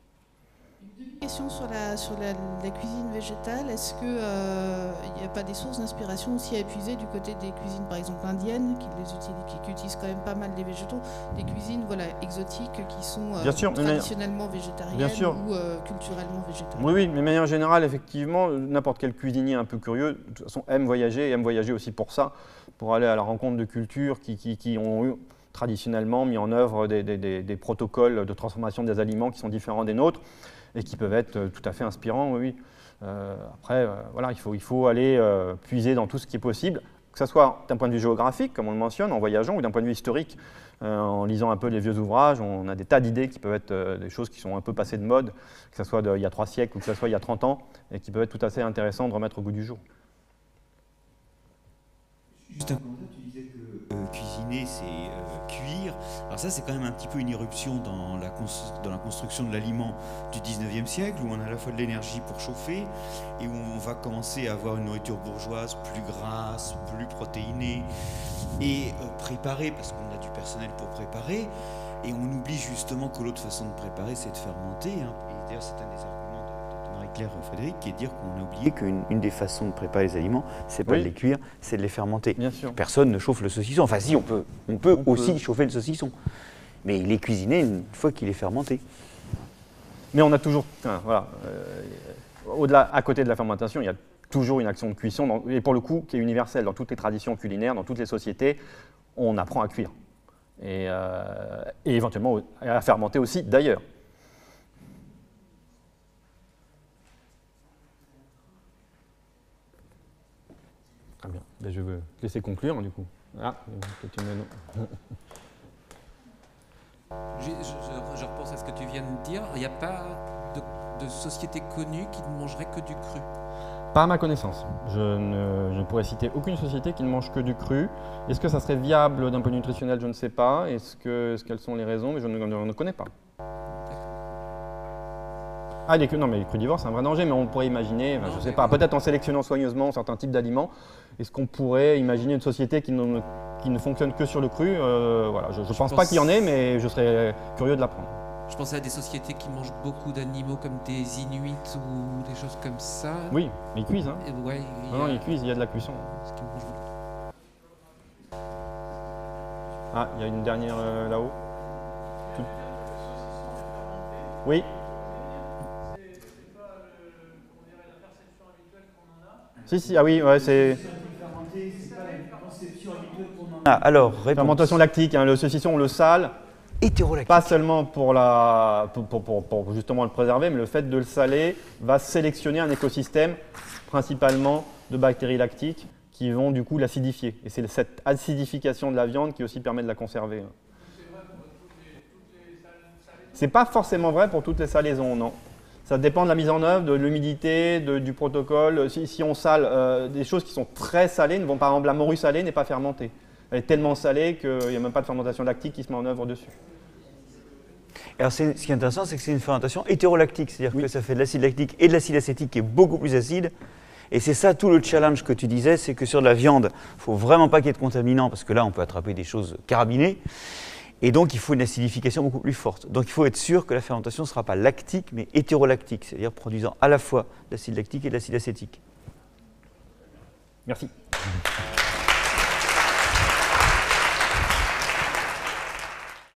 Une question sur la cuisine végétale. Est-ce qu'il n'y a pas des sources d'inspiration aussi à épuiser du côté des cuisines, par exemple indiennes, qui utilisent quand même pas mal les végétaux, des cuisines exotiques qui sont traditionnellement végétariennes ou culturellement végétariennes? Oui, mais de manière générale, effectivement, n'importe quel cuisinier un peu curieux, de toute façon, aime voyager aussi pour ça, pour aller à la rencontre de cultures qui ont eu traditionnellement mis en œuvre des protocoles de transformation des aliments qui sont différents des nôtres et qui peuvent être tout à fait inspirants, oui. Après, voilà, il faut aller puiser dans tout ce qui est possible, que ce soit d'un point de vue géographique, comme on le mentionne, en voyageant, ou d'un point de vue historique, en lisant un peu les vieux ouvrages. On a des tas d'idées qui peuvent être des choses qui sont un peu passées de mode, que ce soit il y a 3 siècles ou que ce soit il y a 30 ans, et qui peuvent être tout à fait intéressantes de remettre au goût du jour. Juste un commentaire, tu disais que cuisiner, c'est cuire. Alors ça, c'est quand même un petit peu une irruption dans la construction de l'aliment du 19e siècle, où on a à la fois de l'énergie pour chauffer, et où on va commencer à avoir une nourriture bourgeoise plus grasse, plus protéinée, et préparée, parce qu'on a du personnel pour préparer, et on oublie justement que l'autre façon de préparer, c'est de fermenter. Hein. Et d'ailleurs, c'est un des arguments de partenariat Claire Frédéric, qui est de dire qu'on a oublié qu'une des façons de préparer les aliments, c'est pas de les cuire, c'est de les fermenter. Bien sûr. Personne ne chauffe le saucisson. Enfin si, on peut aussi chauffer le saucisson. Mais il est cuisiné une fois qu'il est fermenté. Mais on a toujours, voilà, au-delà, à côté de la fermentation, il y a toujours une action de cuisson, et pour le coup, qui est universelle. Dans toutes les traditions culinaires, dans toutes les sociétés, on apprend à cuire. Et éventuellement à fermenter aussi, d'ailleurs. Très bien. Ben, je veux te laisser conclure, du coup. Ah, je repense à ce que tu viens de dire. Il n'y a pas de société connue qui ne mangerait que du cru. Pas à ma connaissance. Je ne pourrais citer aucune société qui ne mange que du cru. Est-ce que ça serait viable d'un point de vue nutritionnel? Je ne sais pas. Quelles sont les raisons? Mais je ne connais pas. Ah, non, mais les crudivores, c'est un vrai danger, mais on pourrait imaginer, je ne sais pas, peut-être en sélectionnant soigneusement certains types d'aliments, est-ce qu'on pourrait imaginer une société qui ne fonctionne que sur le cru? Voilà, je ne pense pas qu'il y en ait, mais je serais curieux de l'apprendre. Je pensais à des sociétés qui mangent beaucoup d'animaux comme des Inuits ou des choses comme ça. Oui, mais ils cuisent. Hein. Ouais, non, ils cuisent, il y a de la cuisson. Ah, il y a une dernière là-haut. Oui. Si, ah oui, ouais, c'est... Alors, fermentation lactique, le saucisson, on le sale. Hétérolactique. Pas seulement pour justement le préserver, mais le fait de le saler va sélectionner un écosystème principalement de bactéries lactiques qui vont du coup l'acidifier. Et c'est cette acidification de la viande qui aussi permet de la conserver. C'est pas forcément vrai pour toutes les salaisons, non. Ça dépend de la mise en œuvre, de l'humidité, du protocole. Si on sale, des choses qui sont très salées, par exemple la morue salée n'est pas fermentée. Elle est tellement salée qu'il n'y a même pas de fermentation lactique qui se met en œuvre dessus. Alors ce qui est intéressant, c'est que c'est une fermentation hétérolactique, c'est-à-dire que ça fait de l'acide lactique et de l'acide acétique qui est beaucoup plus acide. Et c'est ça tout le challenge que tu disais, c'est que sur de la viande, il ne faut vraiment pas qu'il y ait de contaminants, parce que là on peut attraper des choses carabinées. Et donc il faut une acidification beaucoup plus forte. Donc il faut être sûr que la fermentation ne sera pas lactique, mais hétérolactique, c'est-à-dire produisant à la fois de l'acide lactique et de l'acide acétique. Merci.